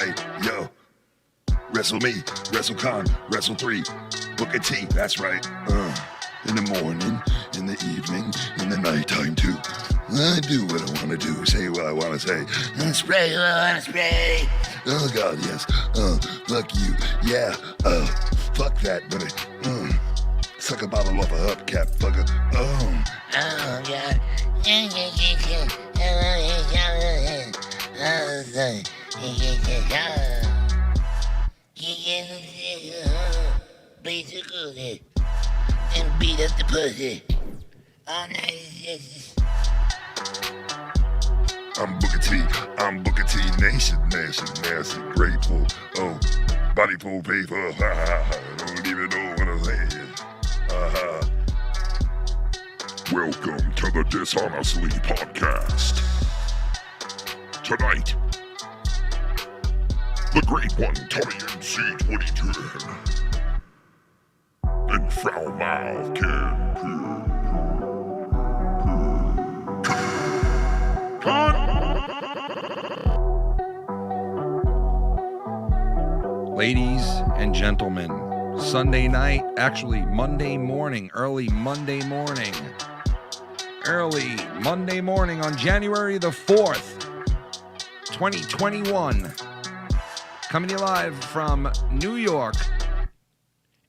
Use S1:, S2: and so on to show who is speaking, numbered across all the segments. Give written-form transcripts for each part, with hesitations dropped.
S1: Hey, yo, wrestle me, wrestle Con, wrestle 3, book a T, that's right. In the morning, in the evening, in the nighttime too. I do what I want to do, say what I want to say. Spray what I want to spray. Oh God, yes. Fuck you. Yeah. Fuck that, buddy. Suck a bottle off a hubcap, fucker. Oh God. Basically, and beat up the pussy. All night. I'm Booker T, nation, nasty, grateful. Oh, body full paper, don't even know what I'm saying. Welcome to the Dishonestly podcast. Tonight, the great one, Tommy MC 2010. And foul mouth
S2: Ladies and gentlemen, Sunday night, actually Monday morning, early Monday morning on January the 4th, 2021, coming to you live from New York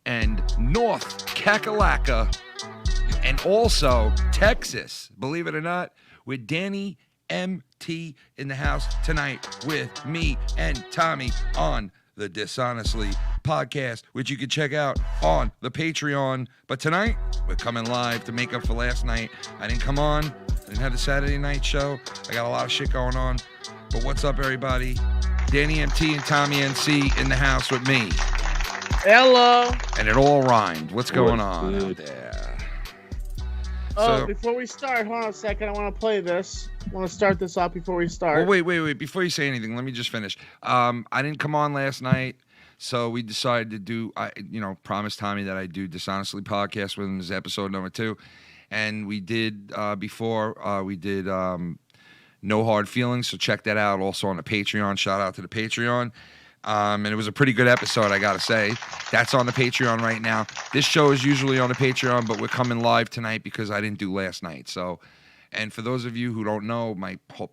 S2: and North Kakalaka, and also Texas, believe it or not, with Danny MT in the house tonight with me and Tommy on the Dishonestly podcast, which you can check out on the Patreon. But tonight, we're coming live to make up for last night. I didn't come on. I didn't have the Saturday night show. I got a lot of shit going on. But what's up, everybody? Danny MT and Tommy NC in the house with me.
S3: Hello.
S2: And it all rhymed. What's going on out there?
S3: Before we start, hold on a second. I want to play this. I want to start this off before we start.
S2: Well, wait. Before you say anything, let me just finish. I didn't come on last night, so we decided to do, promised Tommy that I'd do Dishonestly podcast with him. This is episode number 2. And we did, before, we did No Hard Feelings, so check that out. Also on the Patreon. Shout out to the Patreon. And it was a pretty good episode, I gotta say. That's on the Patreon right now. This show is usually on the Patreon, but we're coming live tonight because I didn't do last night. So, and for those of you who don't know,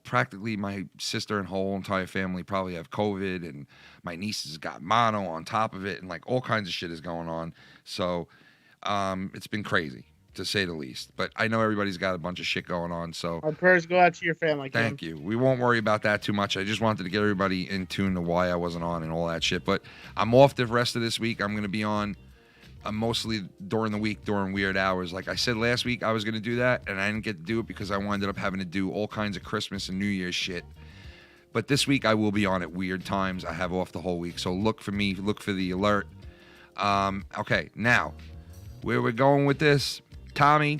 S2: practically my sister and whole entire family probably have COVID, and my niece has got mono on top of it, and like all kinds of shit is going on. So, it's been crazy, to say the least. But I know everybody's got a bunch of shit going on, so
S3: our prayers go out to your family.
S2: Thank you. We won't worry about that too much. I just wanted to get everybody in tune to why I wasn't on and all that shit. But I'm off the rest of this week. I'm going to be on mostly during the week, during weird hours. Like I said last week, I was going to do that, and I didn't get to do it because I wound up having to do all kinds of Christmas and New Year's shit. But this week, I will be on at weird times. I have off the whole week, so look for me. Look for the alert. Okay, now, where we're going with this, Tommy,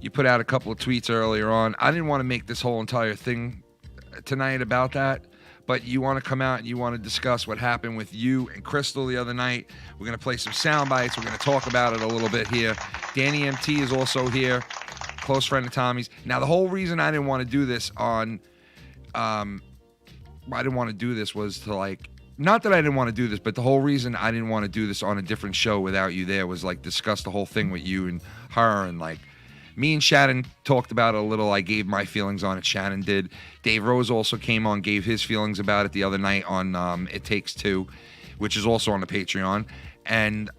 S2: you put out a couple of tweets earlier on. I didn't want to make this whole entire thing tonight about that, but you want to come out and you want to discuss what happened with you and Crystal the other night. We're going to play some sound bites. We're going to talk about it a little bit here. Danny MT is also here, close friend of Tommy's. Now, the whole reason I didn't want to do this was to like, not that I didn't want to do this, but the whole reason I didn't want to do this on a different show without you there was like discuss the whole thing with you and her, and like me and Shannon talked about it a little. I gave my feelings on it. Shannon did. Dave Rose also came on, gave his feelings about it the other night on It Takes Two, which is also on the Patreon. And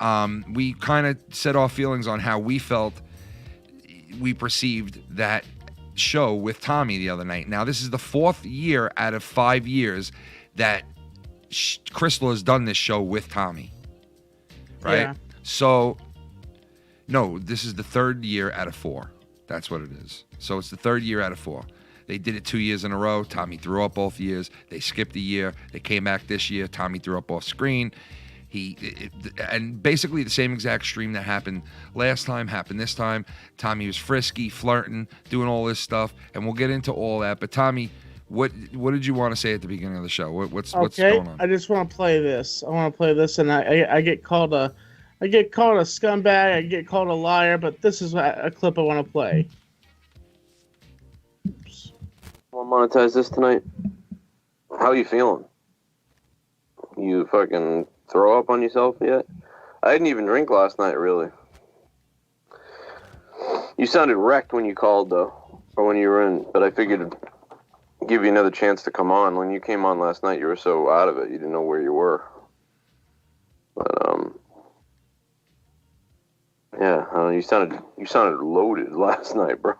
S2: we kind of said our feelings on how we felt we perceived that show with Tommy the other night. Now, this is the 4th year out of 5 years that Crystal has done this show with Tommy, right?
S3: Yeah.
S2: So, no, this is the 3rd year out of 4. That's what it is. So it's the 3rd year out of 4. They did it 2 years in a row. Tommy threw up both years. They skipped a year. They came back this year. Tommy threw up off screen. And basically the same exact stream that happened last time happened this time. Tommy was frisky, flirting, doing all this stuff, and we'll get into all that. But Tommy, what did you want to say at the beginning of the show? What's going on?
S3: I just want to play this. I want to play this, and I get called a scumbag. I get called a liar. But this is a clip I want to play.
S4: Want to monetize this tonight? How are you feeling? You fucking throw up on yourself yet? I didn't even drink last night, really. You sounded wrecked when you called, though, or when you were in, but I figured I'd give you another chance to come on. When you came on last night, you were so out of it, you didn't know where you were. But, yeah, you sounded loaded last night, bro.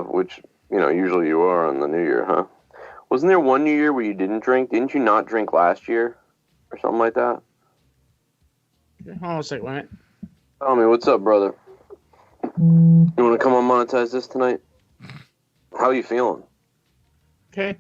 S4: Which, usually you are on the New Year, huh? Wasn't there one New Year where you didn't drink? Didn't you not drink last year? Or something like that?
S3: Hold on a second, wait.
S4: Tommy, what's up, brother? You want to come on monetize this tonight? How are you feeling?
S3: Okay.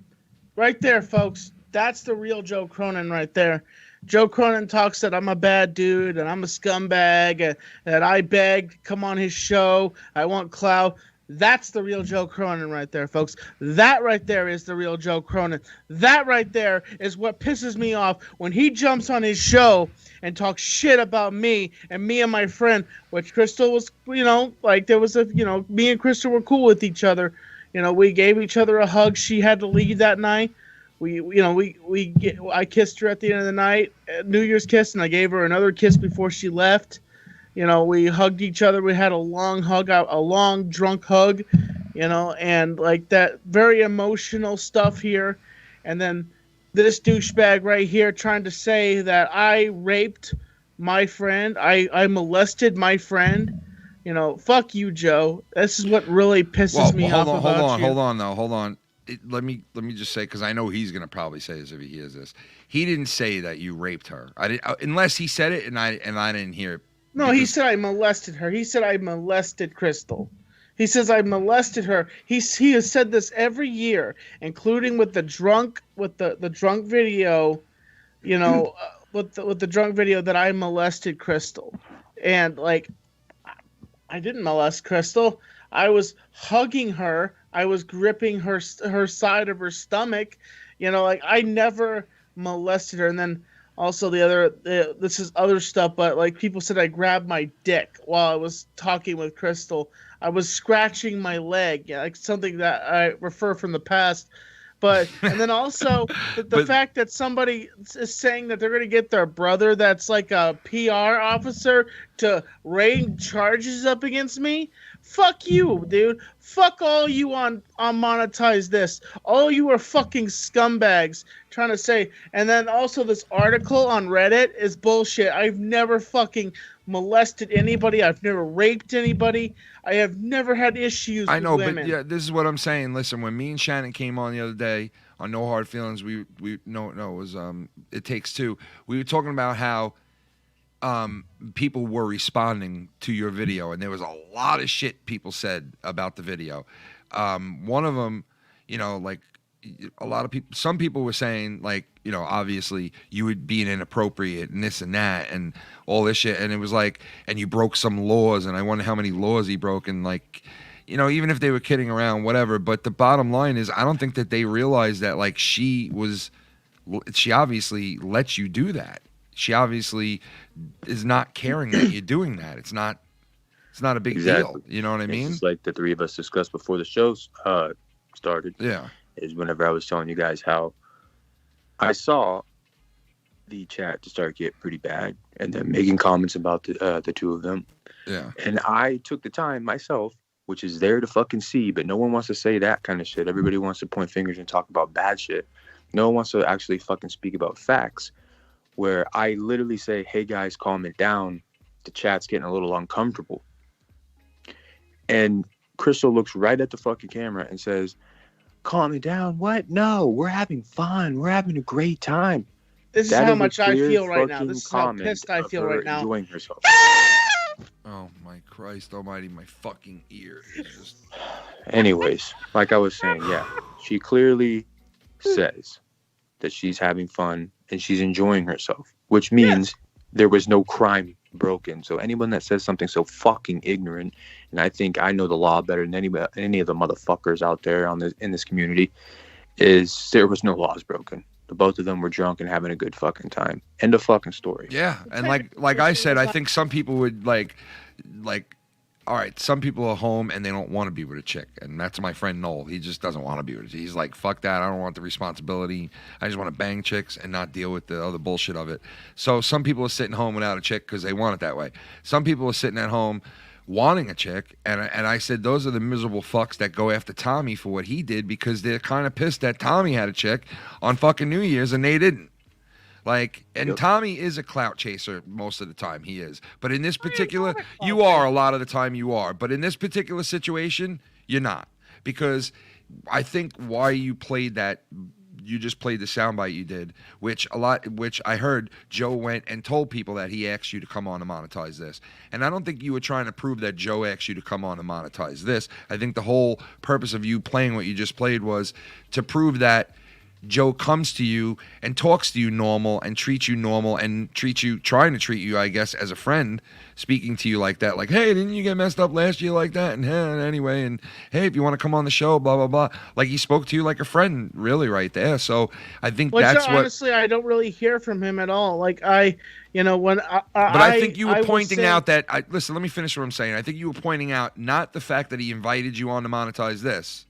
S3: Right there, folks. That's the real Joe Cronin right there. Joe Cronin talks that I'm a bad dude and I'm a scumbag and that I begged to come on his show. I want clout. That's the real Joe Cronin right there, folks. That right there is the real Joe Cronin. That right there is what pisses me off when he jumps on his show and talks shit about me and my friend, which Crystal was, there was me and Crystal were cool with each other. We gave each other a hug. She had to leave that night. I kissed her at the end of the night, New Year's kiss, and I gave her another kiss before she left. We hugged each other. We had a long hug, a long drunk hug, and like that very emotional stuff here. And then this douchebag right here trying to say that I raped my friend. I molested my friend. Fuck you, Joe. This is what really pisses me off about you.
S2: Hold on. Let me just say, because I know he's gonna probably say this if he hears this. He didn't say that you raped her. I didn't, unless he said it and I didn't hear it.
S3: No, he said I molested her. He said I molested Crystal. He says I molested her. He has said this every year, including with the drunk video, with the drunk video that I molested Crystal, and like I didn't molest Crystal. I was hugging her. I was gripping her side of her stomach. I never molested her. And then also this is other stuff, but like people said I grabbed my dick while I was talking with Crystal. I was scratching my leg, like something that I refer from the past. But and then also the fact that somebody is saying that they're going to get their brother that's like a PR officer to rain charges up against me. Fuck you, dude. Fuck all you on monetize this. All you are fucking scumbags trying to say. And then also this article on Reddit is bullshit. I've never fucking molested anybody. I've never raped anybody. I have never had issues with women.
S2: But yeah, this is what I'm saying. Listen, when me and Shannon came on the other day on No Hard Feelings, it was It Takes Two. We were talking about how people were responding to your video, and there was a lot of shit people said about the video. One of them, like a lot of people, some people were saying like, obviously you would be inappropriate and this and that and all this shit. And it was like, and you broke some laws, and I wonder how many laws he broke. And like, even if they were kidding around, whatever. But the bottom line is, I don't think that they realized that like she obviously lets you do that. She obviously is not caring that you're doing that. It's not a big deal. You know what I mean?
S5: It's like the three of us discussed before the show started.
S2: Yeah.
S5: Is whenever I was telling you guys how I saw the chat to start get pretty bad, and then making comments about the two of them.
S2: Yeah.
S5: And I took the time myself, which is there to fucking see, but no one wants to say that kind of shit. Everybody wants to point fingers and talk about bad shit. No one wants to actually fucking speak about facts. Where I literally say, hey guys, calm it down. The chat's getting a little uncomfortable. And Crystal looks right at the fucking camera and says, calm it down. What? No, we're having fun. We're having a great time.
S3: This is how much I feel right now. This is how pissed I feel right now.
S5: Enjoying herself.
S2: Oh my Christ almighty, my fucking ear is just...
S5: Anyways, like I was saying, yeah, she clearly says that she's having fun and she's enjoying herself, which means there was no crime broken. So anyone that says something so fucking ignorant, and I think I know the law better than any of the motherfuckers out there in this community, is there was no laws broken. The both of them were drunk and having a good fucking time. End of fucking story.
S2: Yeah, and like I said, I think some people would like all right, some people are home and they don't want to be with a chick, and that's my friend Noel. He just doesn't want to be with it. He's like, fuck that. I don't want the responsibility. I just want to bang chicks and not deal with the other bullshit of it. So some people are sitting home without a chick because they want it that way. Some people are sitting at home wanting a chick, and I said those are the miserable fucks that go after Tommy for what he did because they're kind of pissed that Tommy had a chick on fucking New Year's and they didn't. Like, and
S5: Yep.
S2: Tommy is a clout chaser most of the time, he is. But in this particular, you are a lot of the time you are. But in this particular situation, you're not. Because I think why you played that, you just played the soundbite you did, which I heard Joe went and told people that he asked you to come on and monetize this. And I don't think you were trying to prove that Joe asked you to come on and monetize this. I think the whole purpose of you playing what you just played was to prove that Joe comes to you and talks to you normal and treats you normal and trying to treat you, I guess, as a friend, speaking to you like that. Like, hey, didn't you get messed up last year like that? And anyway, and hey, if you want to come on the show, blah, blah, blah. Like, he spoke to you like a friend, really, right there. So I think that's what...
S3: honestly, I don't really hear from him at all. Like, when
S2: I think you were pointing out that... listen, let me finish what I'm saying. I think you were pointing out not the fact that he invited you on to monetize this,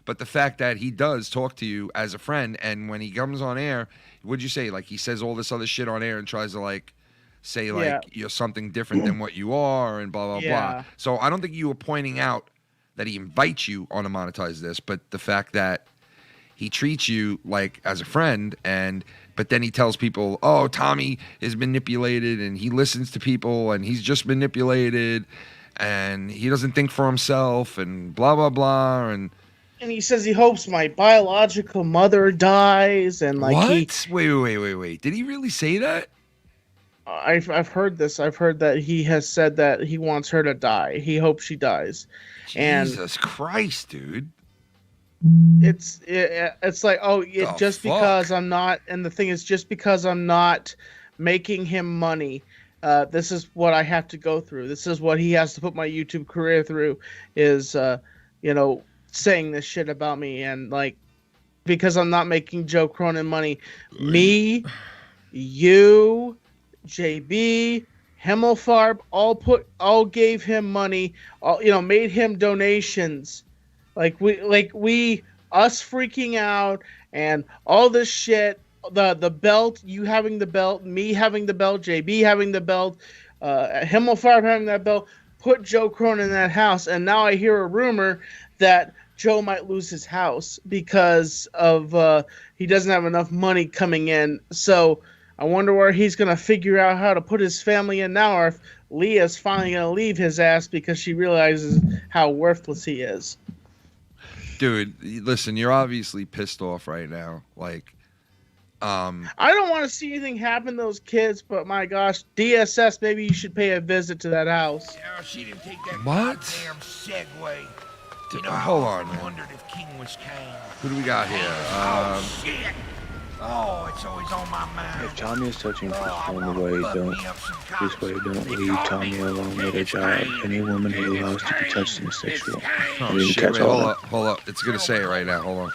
S2: but the fact that he does talk to you as a friend, and when he comes on air, what'd you say? Like, he says all this other shit on air and tries to, like, say, like, you're something different than what you are and blah, blah, blah. So I don't think you were pointing out that he invites you on to monetize this, but the fact that he treats you, like, as a friend, but then he tells people, oh, Tommy is manipulated, and he listens to people, and he's just manipulated, and he doesn't think for himself, and blah, blah, blah, and
S3: he says he hopes my biological mother dies, and like
S2: what? Wait! Did he really say that?
S3: I've heard this. I've heard that he has said that he wants her to die. He hopes she dies.
S2: Jesus Christ, dude!
S3: It's like because I'm not, and the thing is, just because I'm not making him money, this is what I have to go through. This is what he has to put my YouTube career through. Is saying this shit about me, and like, because I'm not making Joe Cronin money, me, you, JB, Himmelfarb all gave him money, all made him donations, like us freaking out and all this shit, the belt, you having the belt, me having the belt, JB having the belt, Himmelfarb having that belt, put Joe Cronin in that house, and now I hear a rumor that Joe might lose his house because of he doesn't have enough money coming in. So I wonder where he's going to figure out how to put his family in now, or if Leah's finally going to leave his ass because she realizes how worthless he is.
S2: Dude, listen, you're obviously pissed off right now. Like,
S3: I don't want to see anything happen to those kids, but my gosh, DSS, maybe you should pay a visit to that house.
S6: Yeah, she didn't take that
S2: What?
S6: goddamn Segway.
S2: Hold on,
S6: I
S2: man.
S6: wondered if King was king.
S2: Who do we got here?
S6: Oh, shit. Oh, it's always on my mind.
S5: If Tommy is touching
S6: Oh,
S5: Crystal
S6: I
S5: in the
S6: wanna
S5: way,
S6: butt
S5: don't
S6: me up some
S5: this way,
S6: cops.
S5: don't
S6: They
S5: leave
S6: call
S5: Tommy
S6: me
S5: alone with a
S6: It's
S5: job.
S6: Kane.
S5: Any woman who
S6: It's
S5: allows to be
S6: Kane.
S5: touched in a
S6: It's
S5: sexual.
S6: Kane.
S5: I
S2: Oh,
S5: didn't
S2: shit,
S5: catch
S2: wait,
S5: all
S2: hold up. It's going to say it right now. Hold on.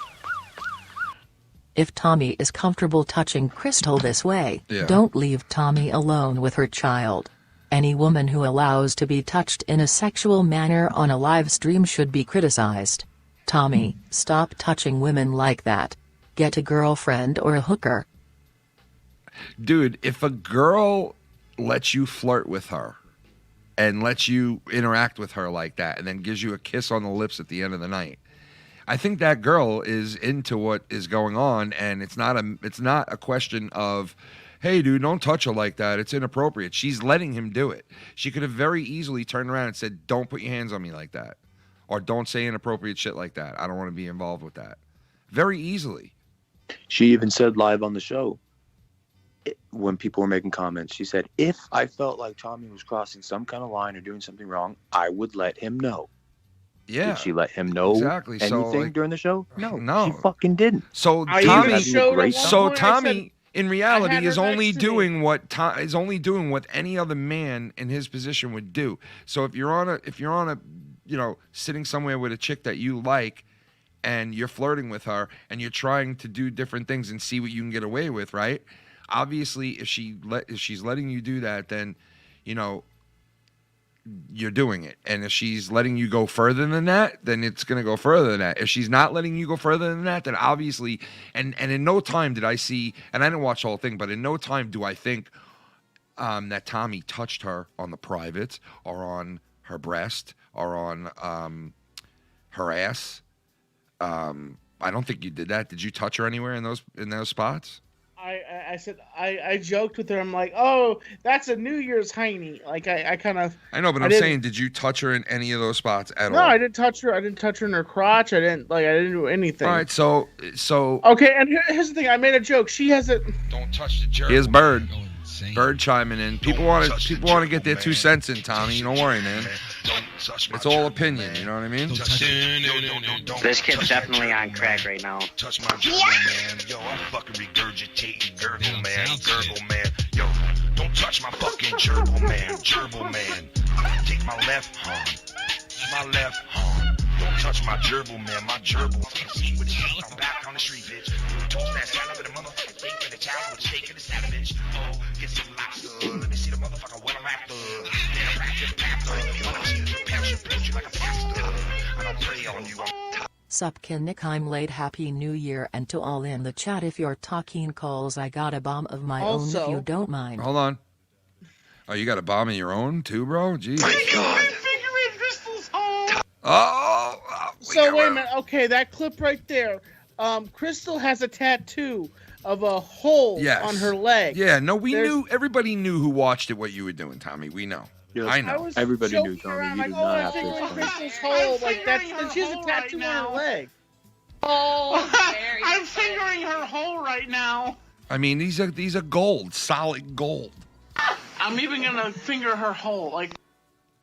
S7: If Tommy is comfortable touching Crystal this way,
S2: Yeah.
S7: don't leave Tommy alone with her child. Any woman who allows to be touched in a sexual manner on a live stream should be criticized. Tommy, stop touching women like that. Get a girlfriend or a hooker.
S2: Dude, if a girl lets you flirt with her and lets you interact with her like that and then gives you a kiss on the lips at the end of the night, I think that girl is into what is going on, and it's not a question of, hey, dude, don't touch her like that. It's inappropriate. She's letting him do it. She could have very easily turned around and said, don't put your hands on me like that, or don't say inappropriate shit like that. I don't want to be involved with that. Very easily.
S5: She even said live on the show, when people were making comments, she said, if I felt like Tommy was crossing some kind of line or doing something wrong, I would let him know.
S2: Yeah.
S5: Did she let him know
S2: Exactly. So,
S5: anything
S2: like,
S5: during the show?
S2: no.
S5: She fucking didn't.
S2: So
S3: I
S2: Tommy,
S3: even showed at one
S2: so
S3: point, I
S2: Tommy,
S3: said,
S2: in reality,
S3: I had her
S2: is only
S3: next to me.
S2: doing what any other man in his position would do. So if you're on a sitting somewhere with a chick that you like, and you're flirting with her, and you're trying to do different things and see what you can get away with, right? Obviously, if she's letting you do that, then, you're doing it. And if she's letting you go further than that, then it's going to go further than that. If she's not letting you go further than that, then obviously, and in no time did I see, and I didn't watch the whole thing, but in no time do I think that Tommy touched her on the privates or on her breast or on her ass. I don't think you did that. Did you touch her anywhere in those spots?
S3: I said I joked with her. I'm like, oh, that's a New Year's hiney. Like I kind of.
S2: I know, but I'm saying, did you touch her in any of those spots at all?
S3: No, I didn't touch her. I didn't touch her in her crotch. I didn't do anything.
S2: All right, so
S3: okay. And here's the thing. I made a joke. She has it.
S2: Don't touch the gerbil. Here's Bird chiming in. People want to get their 2 cents in, Tommy. Don't worry, man. It's all opinion. You know what I mean?
S8: This kid's definitely on crack right now.
S1: Touch my gerbil, man. Yo, I'm fucking regurgitating gerbil, man. Yo, don't touch my fucking gerbil, man. Take my left arm. Don't touch my gerbil, man. My gerbil. I'm back on the street, bitch. Toast that sound of the motherfucking steak for the child with a steak and the salad, bitch. Oh, get some lobster. Let me see the motherfucker what I'm after. Then practice pastor. Let me see the passion, pinch you like a pastor. I don't pray on you.
S7: Supkin Nick, I'm late. Happy New Year, and to all in the chat, if you're talking calls, I got a bomb of my own if you don't mind.
S2: Hold on. Oh, you got a bomb of your own too, bro? Jeez.
S1: My God.
S3: So wait a minute. Okay, that clip right there. Crystal has a tattoo of a hole on her leg.
S2: Yeah, no, we knew. Everybody knew who watched it what you were doing, Tommy. We know.
S5: Yes.
S2: I know.
S5: Everybody knew, Tommy. You did not have to explain.
S3: Crystal's hole, like that's. And she has a tattoo on her leg.
S9: Oh, I'm fingering her hole right now.
S2: I mean, these are gold, solid gold.
S9: I'm even gonna finger her hole, like.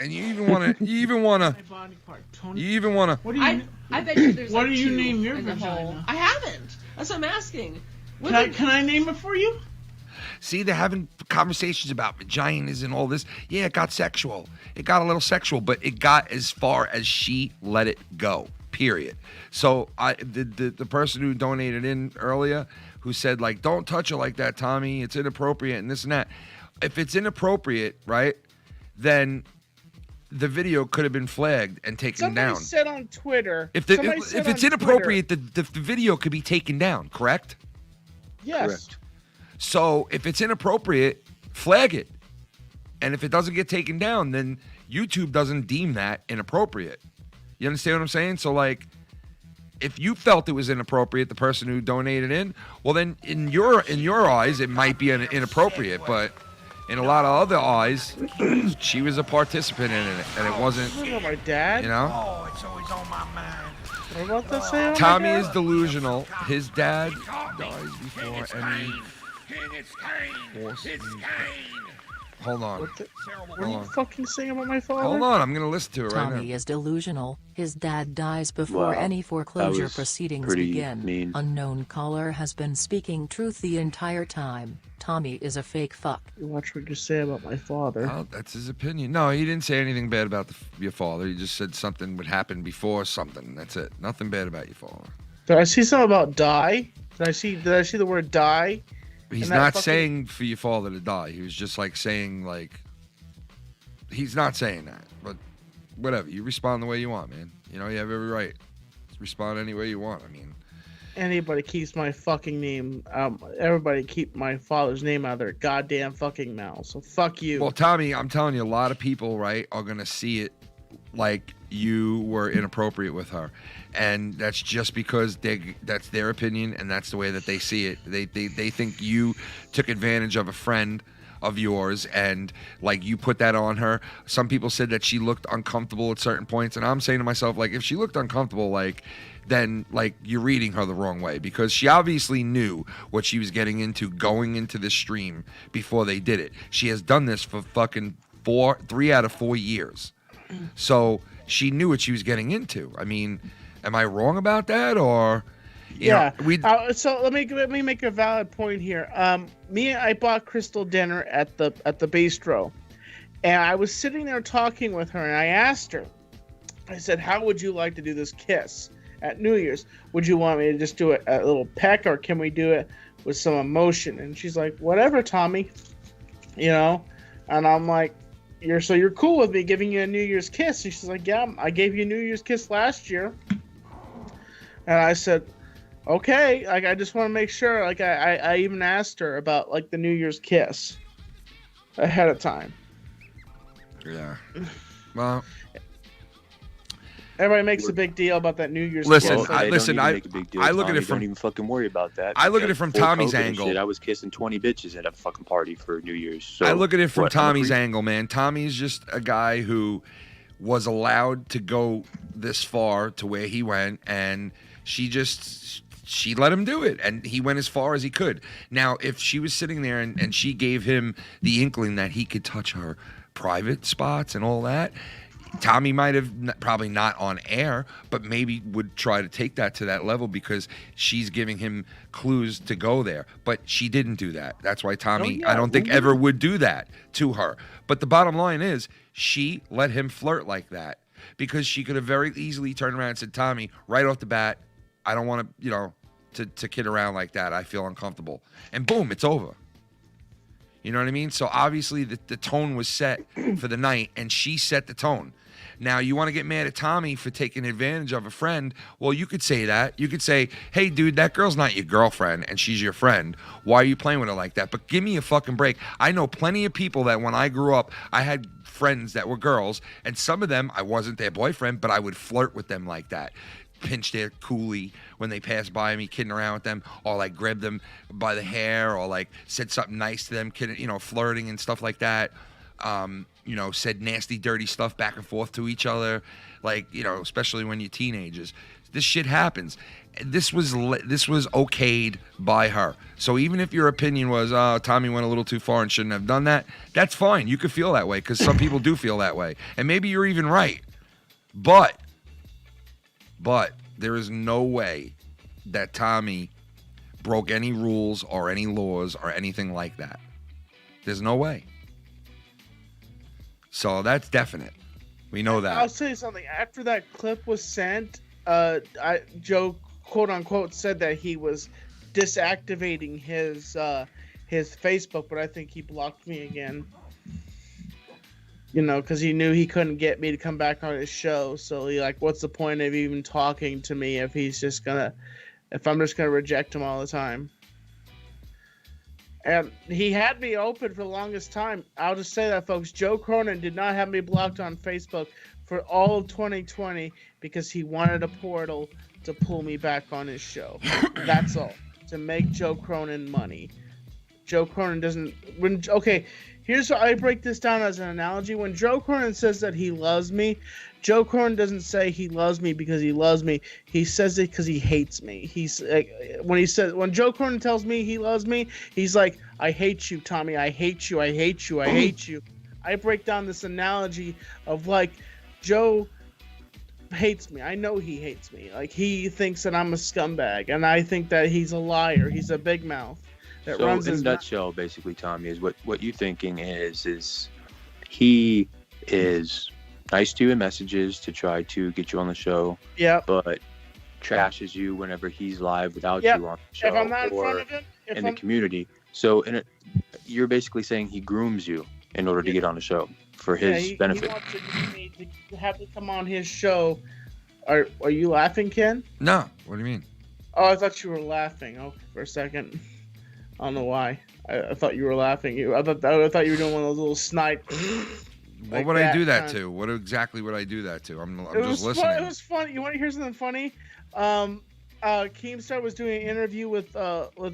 S2: And you even wanna.
S9: My body part. Tony.
S2: You even wanna.
S9: What do you?
S10: I bet you there's.
S9: What
S10: like
S9: do you
S10: two
S9: name your
S10: in the
S9: vagina?
S10: hole. I haven't. That's what I'm asking.
S9: Can I name it for you?
S2: See, they're having conversations about vaginas and all this. Yeah, it got sexual. It got a little sexual, but it got as far as she let it go. Period. So the person who donated in earlier, who said like, "Don't touch her like that, Tommy. It's inappropriate and this and that." If it's inappropriate, right, then the video could have been flagged and taken down.
S3: Somebody said on Twitter.
S2: If it's inappropriate, the video could be taken down. Correct?
S3: Yes.
S5: Correct.
S2: So if it's inappropriate, flag it. And if it doesn't get taken down, then YouTube doesn't deem that inappropriate. You understand what I'm saying? So like, if you felt it was inappropriate, the person who donated in, well then in your eyes it might be inappropriate, but in a lot of other eyes, she was a participant in it, and it wasn't.
S3: What about my dad?
S2: You know?
S6: Oh, it's always on my mind.
S3: What about that say? On
S2: Tommy
S3: my
S2: is
S3: dad?
S2: delusional. His dad dies before any. Hold on.
S3: What are you fucking saying about my father?
S2: Hold on, I'm gonna listen to it right now.
S7: Tommy is delusional. His dad dies before
S5: Wow,
S7: any foreclosure
S5: that was
S7: proceedings
S5: pretty
S7: begin.
S5: mean.
S7: Unknown caller has been speaking truth the entire time. Tommy is a fake fuck.
S3: Watch what you say about my father.
S2: Well, that's his opinion. No, he didn't say anything bad about your father. He just said something would happen before something. That's it. Nothing bad about your father.
S3: Did I see something about die? Did I see the word die?
S2: He's
S3: And that
S2: not
S3: fucking-
S2: saying for your father to die. He was just like saying like. He's not saying that, but whatever. You respond the way you want, man. You know, you have every right. Respond any way you want. I mean,
S3: Anybody keeps my fucking name. Everybody keep my father's name out of their goddamn fucking mouth. So fuck you.
S2: well, Tommy, I'm telling you, a lot of people, right, are gonna see it like you were inappropriate with her, and that's just because that's their opinion and that's the way that they see it. They think you took advantage of a friend of yours and like you put that on her. Some people said that she looked uncomfortable at certain points, and I'm saying to myself, like, if she looked uncomfortable, like, then like you're reading her the wrong way, because she obviously knew what she was getting into going into this stream before they did it. She has done this for fucking 3 out of 4 years. So she knew what she was getting into. I mean, am I wrong about that, or you know,
S3: so let me make a valid point here. I bought Crystal dinner at the bistro, and I was sitting there talking with her, and I asked her, I said, "How would you like to do this kiss at New Year's? Would you want me to just do it a little peck, or can we do it with some emotion?" And she's like, "Whatever, Tommy." You know, and I'm like, you're cool with me giving you a New Year's kiss? And she's like, yeah, I gave you a New Year's kiss last year. And I said, okay. Like, I just want to make sure. Like, I even asked her about like the New Year's kiss ahead of time.
S2: Yeah. Well,
S3: everybody makes a big deal about that New Year's
S2: listen,
S3: kiss.
S2: I look at it from.
S5: Don't even fucking worry about that.
S2: I look at it from Tommy's angle.
S5: Shit, I was kissing 20 bitches at a fucking party for New Year's. So
S2: I look at it from Tommy's angle, man. Tommy's just a guy who was allowed to go this far to where he went, and she let him do it, and he went as far as he could. Now, if she was sitting there and she gave him the inkling that he could touch her private spots and all that, Tommy might have, probably not on air, but maybe would try to take that to that level because she's giving him clues to go there. But she didn't do that. That's why Tommy, I don't think ever would do that to her. But the bottom line is she let him flirt like that because she could have very easily turned around and said, Tommy, right off the bat, I don't want to, to kid around like that. I feel uncomfortable. And boom, it's over. You know what I mean? So obviously the tone was set for the night, and she set the tone. Now, you want to get mad at Tommy for taking advantage of a friend? Well, you could say that. You could say, hey, dude, that girl's not your girlfriend, and she's your friend. Why are you playing with her like that? But give me a fucking break. I know plenty of people that when I grew up, I had friends that were girls, and some of them, I wasn't their boyfriend, but I would flirt with them like that. Pinch their coolie when they passed by me, kidding around with them, or like grab them by the hair, or like said something nice to them, kidding, flirting and stuff like that. Said nasty, dirty stuff back and forth to each other, like, especially when you're teenagers. This shit happens. This was okayed by her. So even if your opinion was, Tommy went a little too far and shouldn't have done that, that's fine. You could feel that way because some people do feel that way, and maybe you're even right. But there is no way that Tommy broke any rules or any laws or anything like that. There's no way. So that's definite. We know that.
S3: I'll say something. After that clip was sent, Joe, quote unquote, said that he was disactivating his Facebook, but I think he blocked me again. Because he knew he couldn't get me to come back on his show. So he what's the point of even talking to me if I'm just gonna reject him all the time? And he had me open for the longest time. I'll just say that, folks. Joe Cronin did not have me blocked on Facebook for all of 2020 because he wanted a portal to pull me back on his show. That's all. To make Joe Cronin money. Joe Cronin doesn't... Here's how I break this down as an analogy. When Joe Cronin says that he loves me, Joe Cronin doesn't say he loves me because he loves me. He says it because he hates me. When Joe Cronin tells me he loves me, he's like, I hate you, Tommy. I hate you. I hate you. I hate you. I break down this analogy of Joe hates me. I know he hates me. He thinks that I'm a scumbag, and I think that he's a liar. He's a big mouth.
S5: So in a nutshell, basically, Tommy, is what you're thinking is he is nice to you in messages to try to get you on the show.
S3: Yeah.
S5: But trashes you whenever he's live without you on the show.
S3: If I'm not in front of him,
S5: the community. So you're basically saying he grooms you in order to get on the show for his benefit.
S3: He wants to have to come on his show. Are you laughing, Ken?
S2: No. What do you mean?
S3: Oh, I thought you were laughing. Oh, for a second. I don't know why. I thought you were laughing. I thought you were doing one of those little snipe.
S2: What would I do that to? What exactly would I do that to? I'm just listening.
S3: It was funny. You want to hear something funny? Keemstar was doing an interview with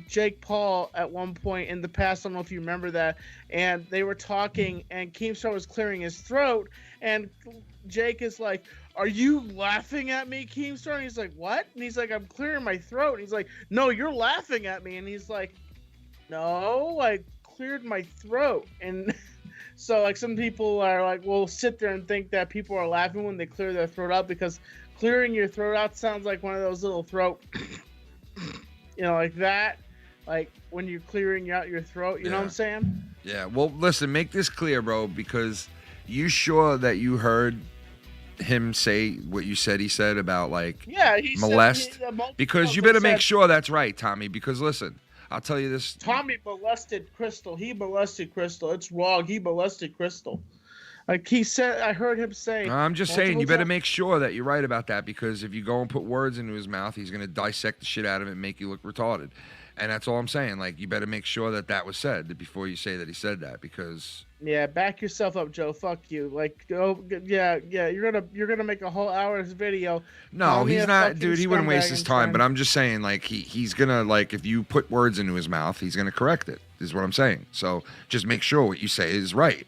S3: Jake Paul at one point in the past. I don't know if you remember that. And they were talking, and Keemstar was clearing his throat, and Jake is like, "Are you laughing at me, Keemstar?" And he's like, "What?" And he's like, "I'm clearing my throat." And he's like, "No, you're laughing at me." And he's like, "No, I cleared my throat." And so some people are will sit there and think that people are laughing when they clear their throat out, because clearing your throat out sounds like one of those little throat, like that, when you're clearing out your throat. You know what I'm saying?
S2: Yeah. Well, listen, make this clear, bro, because you sure that you heard him say what you said he said about
S3: he
S2: molest?
S3: Said
S2: because you better make sure that's right, Tommy, because listen, I'll tell you this.
S3: Tommy molested Crystal. He molested Crystal. It's wrong. He molested Crystal. Like he said, I heard him say.
S2: I'm just saying, you better make sure that you're right about that, because if you go and put words into his mouth, he's going to dissect the shit out of it and make you look retarded. And that's all I'm saying. Like, you better make sure that that was said before you say that he said that, because...
S3: Yeah, back yourself up, Joe. Fuck you. Like, oh, yeah. You're gonna make a whole hour's video.
S2: No, he's not, dude. He wouldn't waste his time. But I'm just saying, like, he's gonna, like, if you put words into his mouth, he's gonna correct it. Is what I'm saying. So just make sure what you say is right.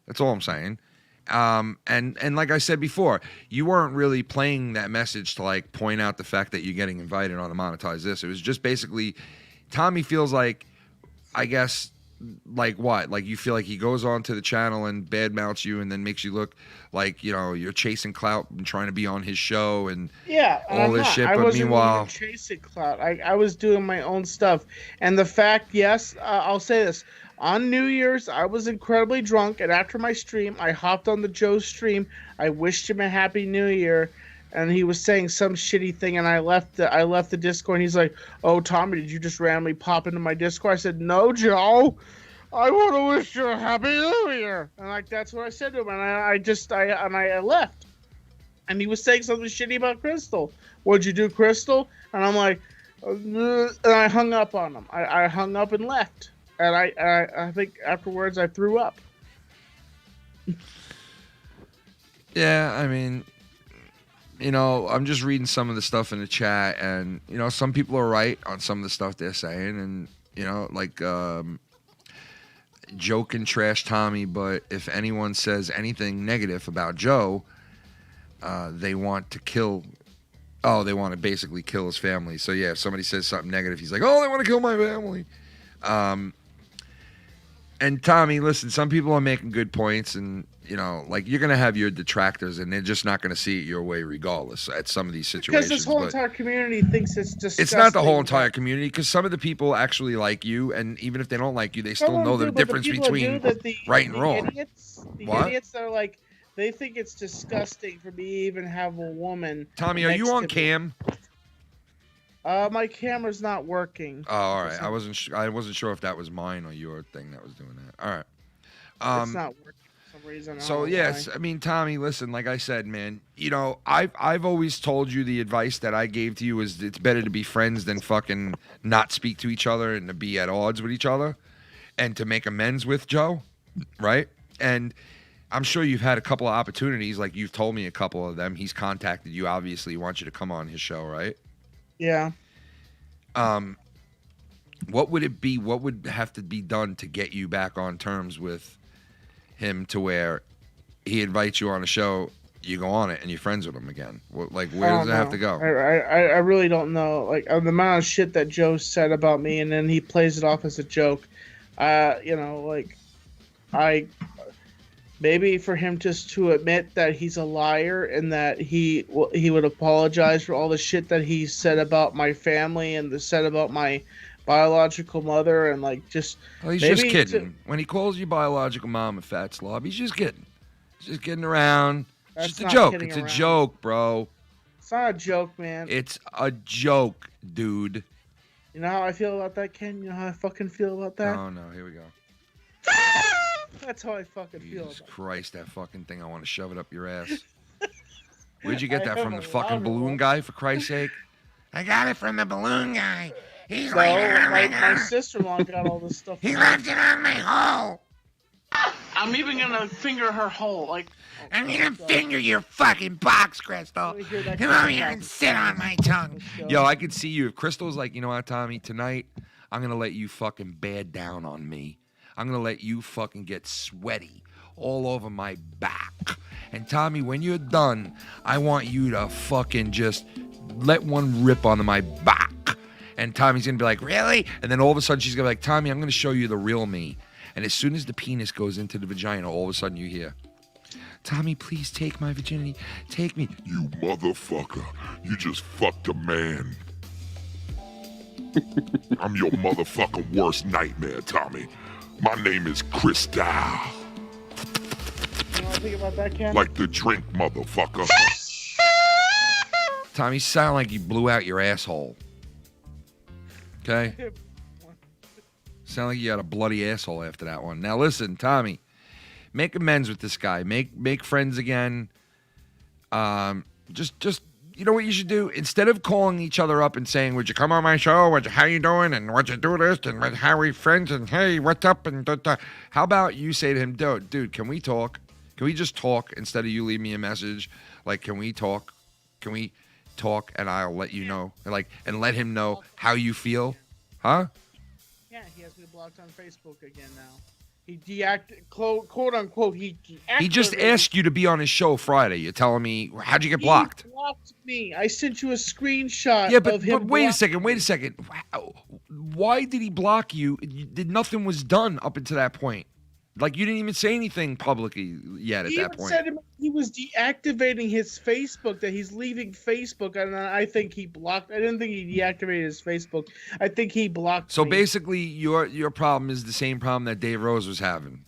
S2: That's all I'm saying. And like I said before, you weren't really playing that message to like point out the fact that you're getting invited on to monetize this. It was just basically, Tommy feels like, I guess, like what? Like you feel like he goes on to the channel and badmouths you and then makes you look like, you know, you're chasing clout and trying to be on his show and all this shit.
S3: I
S2: but
S3: wasn't
S2: meanwhile,
S3: even chasing clout. I was doing my own stuff. And the fact, yes, I'll say this. On New Year's, I was incredibly drunk, and after my stream, I hopped on the Joe's stream. I wished him a Happy New Year, and he was saying some shitty thing, and I left the Discord, and he's like, "Oh, Tommy, did you just randomly pop into my Discord?" I said, "No, Joe. I want to wish you a Happy New Year." And like that's what I said to him, and I left. And he was saying something shitty about Crystal. What'd you do, Crystal? And I'm like, and I hung up on him. I hung up and left. And I think afterwards I threw up.
S2: yeah, I mean, you know, I'm just reading some of the stuff in the chat, and you know, some people are right on some of the stuff they're saying, and you know, like joke and trash Tommy, but if anyone says anything negative about Joe, they want to kill. Oh, they want to basically kill his family. So yeah, if somebody says something negative, he's like, "Oh, they want to kill my family." And Tommy, listen, some people are making good points, and you know, like you're gonna have your detractors, and they're just not gonna see it your way, regardless. At some of these situations,
S3: because this whole entire community thinks it's disgusting.
S2: It's not the whole entire community, because some of the people actually like you, and even if they don't like you, they still know the difference between right and wrong.
S3: Idiots that are like, they think it's disgusting for me to even have a woman.
S2: Tommy, are you on cam?
S3: My camera's not working.
S2: Oh, all right. I wasn't sure if that was mine or your thing that was doing that. All right.
S3: It's not working for some reason.
S2: So yes, I mean, Tommy, listen. Like I said, man, you know, I've always told you the advice that I gave to you is it's better to be friends than fucking not speak to each other and to be at odds with each other, and to make amends with Joe, right? And I'm sure you've had a couple of opportunities, like you've told me a couple of them. He's contacted you. Obviously, he wants you to come on his show, right?
S3: Yeah.
S2: What would it be? What would have to be done to get you back on terms with him to where he invites you on a show, you go on it, and you're friends with him again? Like, where does it have to go?
S3: I really don't know. Like, the amount of shit that Joe said about me, and then he plays it off as a joke. You know, like, maybe for him just to admit that he's a liar and that he would apologize for all the shit that he said about my family and said about my biological mother, and like just.
S2: Well, he's just kidding. When he calls you biological mom a fat slob, he's just kidding. He's just kidding around. It's just a joke. It's a joke, bro.
S3: It's not a joke, man.
S2: It's a joke, dude.
S3: You know how I feel about that, Ken? You know how I fucking feel about that?
S2: Oh no, here we go.
S3: That's how I fucking feel.
S2: Jesus Christ, that fucking thing! I want to shove it up your ass. Where'd you get that from? The fucking balloon guy, for Christ's sake?
S6: I got it from the balloon guy. He's
S3: so, my sister-in-law got all this stuff.
S6: He left it on my hole.
S9: I'm even gonna finger her hole. Like,
S6: I'm gonna finger your fucking box, Crystal. Come over here and sit on my tongue.
S2: Yo, I could see you. If Crystal's like, you know what, Tommy, tonight I'm gonna let you fucking bear down on me. I'm going to let you fucking get sweaty all over my back. And Tommy, when you're done, I want you to fucking just let one rip onto my back. And Tommy's going to be like, really? And then all of a sudden she's going to be like, Tommy, I'm going to show you the real me. And as soon as the penis goes into the vagina, all of a sudden you hear, Tommy, please take my virginity. Take me.
S1: You motherfucker. You just fucked a man. I'm your motherfucking worst nightmare, Tommy. My name is Crystal.
S3: You know what I think about that, Ken?
S1: Like the drink, motherfucker.
S2: Tommy, sound like you blew out your asshole. Okay? Sound like you had a bloody asshole after that one. Now listen, Tommy, Make amends with this guy. Make friends again. Just you know what you should do? Instead of calling each other up and saying, "Would you come on my show? How you doing? And would you do this? And how we friends? And hey, what's up?" And how about you say to him, "Dude, can we talk? Can we just talk instead of you leave me a message? Like, can we talk? Can we talk? And I'll let you know, and let him know how you feel, huh?"
S3: Yeah, he has me blocked on Facebook again now. He quote unquote, he
S2: just asked you to be on his show Friday. You're telling me, how'd you get blocked?
S3: He blocked me. I sent you a screenshot of him.
S2: But wait a second. Why did he block you? Nothing was done up until that point. Like, you didn't even say anything publicly yet at that point.
S3: He was deactivating his Facebook, that he's leaving Facebook, and I think he blocked. I didn't think he deactivated his Facebook. I think he blocked.
S2: So
S3: me.
S2: basically, your problem is the same problem that Dave Rose was having.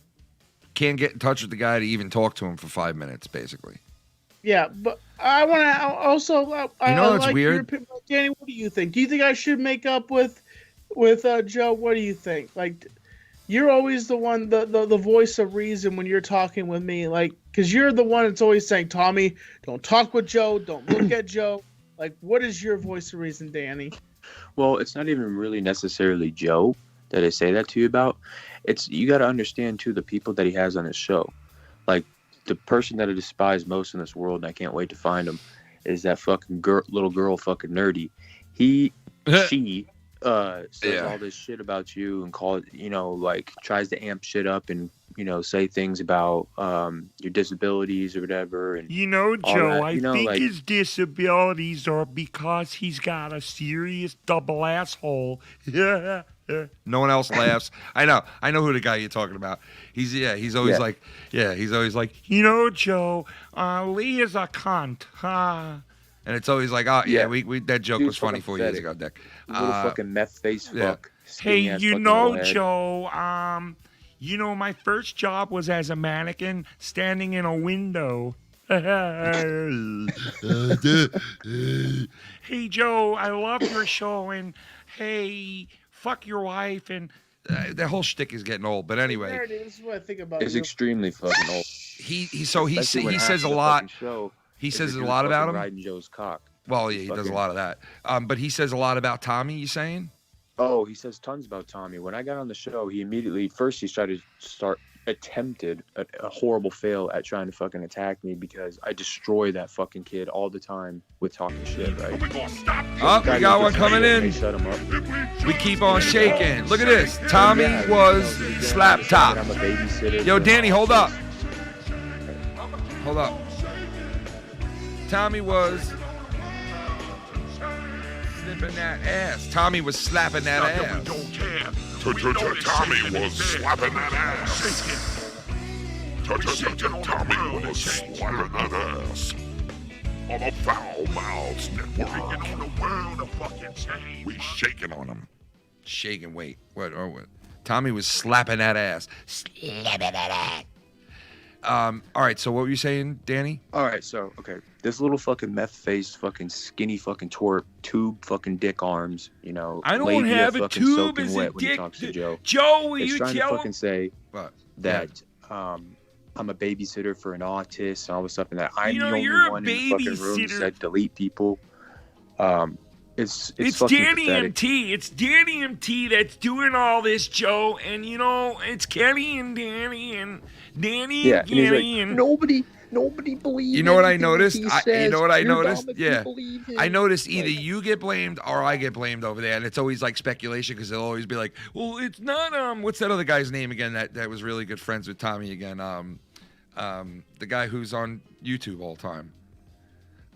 S2: Can't get in touch with the guy to even talk to him for 5 minutes, basically.
S3: Yeah, but I want to also.
S2: It's
S3: like
S2: weird.
S3: Danny, what do you think? Do you think I should make up with Joe? What do you think? Like, you're always the one, the voice of reason when you're talking with me, like, because you're the one that's always saying, "Tommy, don't talk with Joe, don't look at Joe." Like, what is your voice of reason, Danny?
S5: Well, it's not even really necessarily Joe that I say that to you about. You got to understand too the people that he has on his show. Like, the person that I despise most in this world, and I can't wait to find him, is that fucking little girl, fucking nerdy. She says all this shit about you and tries to amp shit up and say things about your disabilities or whatever. And
S6: Joe, I think his disabilities are because he's got a serious double asshole.
S2: No one else laughs. I know who the guy you're talking about. He's always like,
S6: Joe, Leah's a cunt.
S2: And it's always like, we that joke was funny 4 years ago, Dick.
S5: Little fucking meth face fuck.
S6: Hey, Joe, my first job was as a mannequin standing in a window. Hey, Joe, I love your show, and hey, fuck your wife, and
S2: the whole shtick is getting old. But anyway,
S3: this is what I think about.
S5: It's extremely fucking old.
S2: He says a lot. He says a lot about him.
S5: Riding Joe's cock.
S2: Well, yeah, he does a lot of that. But he says a lot about Tommy, you saying?
S5: Oh, he says tons about Tommy. When I got on the show, he attempted a horrible fail at trying to fucking attack me because I destroy that fucking kid all the time with talking shit, right?
S2: Oh, we got one coming in.
S5: Shut him up.
S2: We keep on shaking. Look at this. Tommy was slap top.
S5: I'm a babysitter.
S2: Yo, Danny, hold up. Hold up. Tommy was snipping that ass. Tommy was slapping that ass.
S1: Tommy was slapping that ass. Tommy was slapping that ass. On the Foul Mouths Network. We shaking on him.
S2: Shaking, wait. What? Tommy was slapping that ass.
S6: Slapping that ass.
S2: All right, so what were you saying, Danny?
S5: All right, so, okay. This little fucking meth-faced, fucking skinny fucking twerp, tube fucking dick arms,
S6: I don't have a tube as a dick. Joe, will you
S5: tell him? It's trying to fucking say that I'm a babysitter for an autist and all this stuff, and that I'm the only one in the fucking room that delete people. It's
S6: Danny
S5: pathetic.
S6: MT. It's Danny MT that's doing all this, Joe. And it's Kenny and Danny and Danny and Kenny and
S5: nobody believes.
S2: You know what I noticed? You know what I noticed? Yeah, I noticed either you get blamed or I get blamed over there, and it's always like speculation because they'll always be like, "Well, it's not what's that other guy's name again? That was really good friends with Tommy again. The guy who's on YouTube all the time.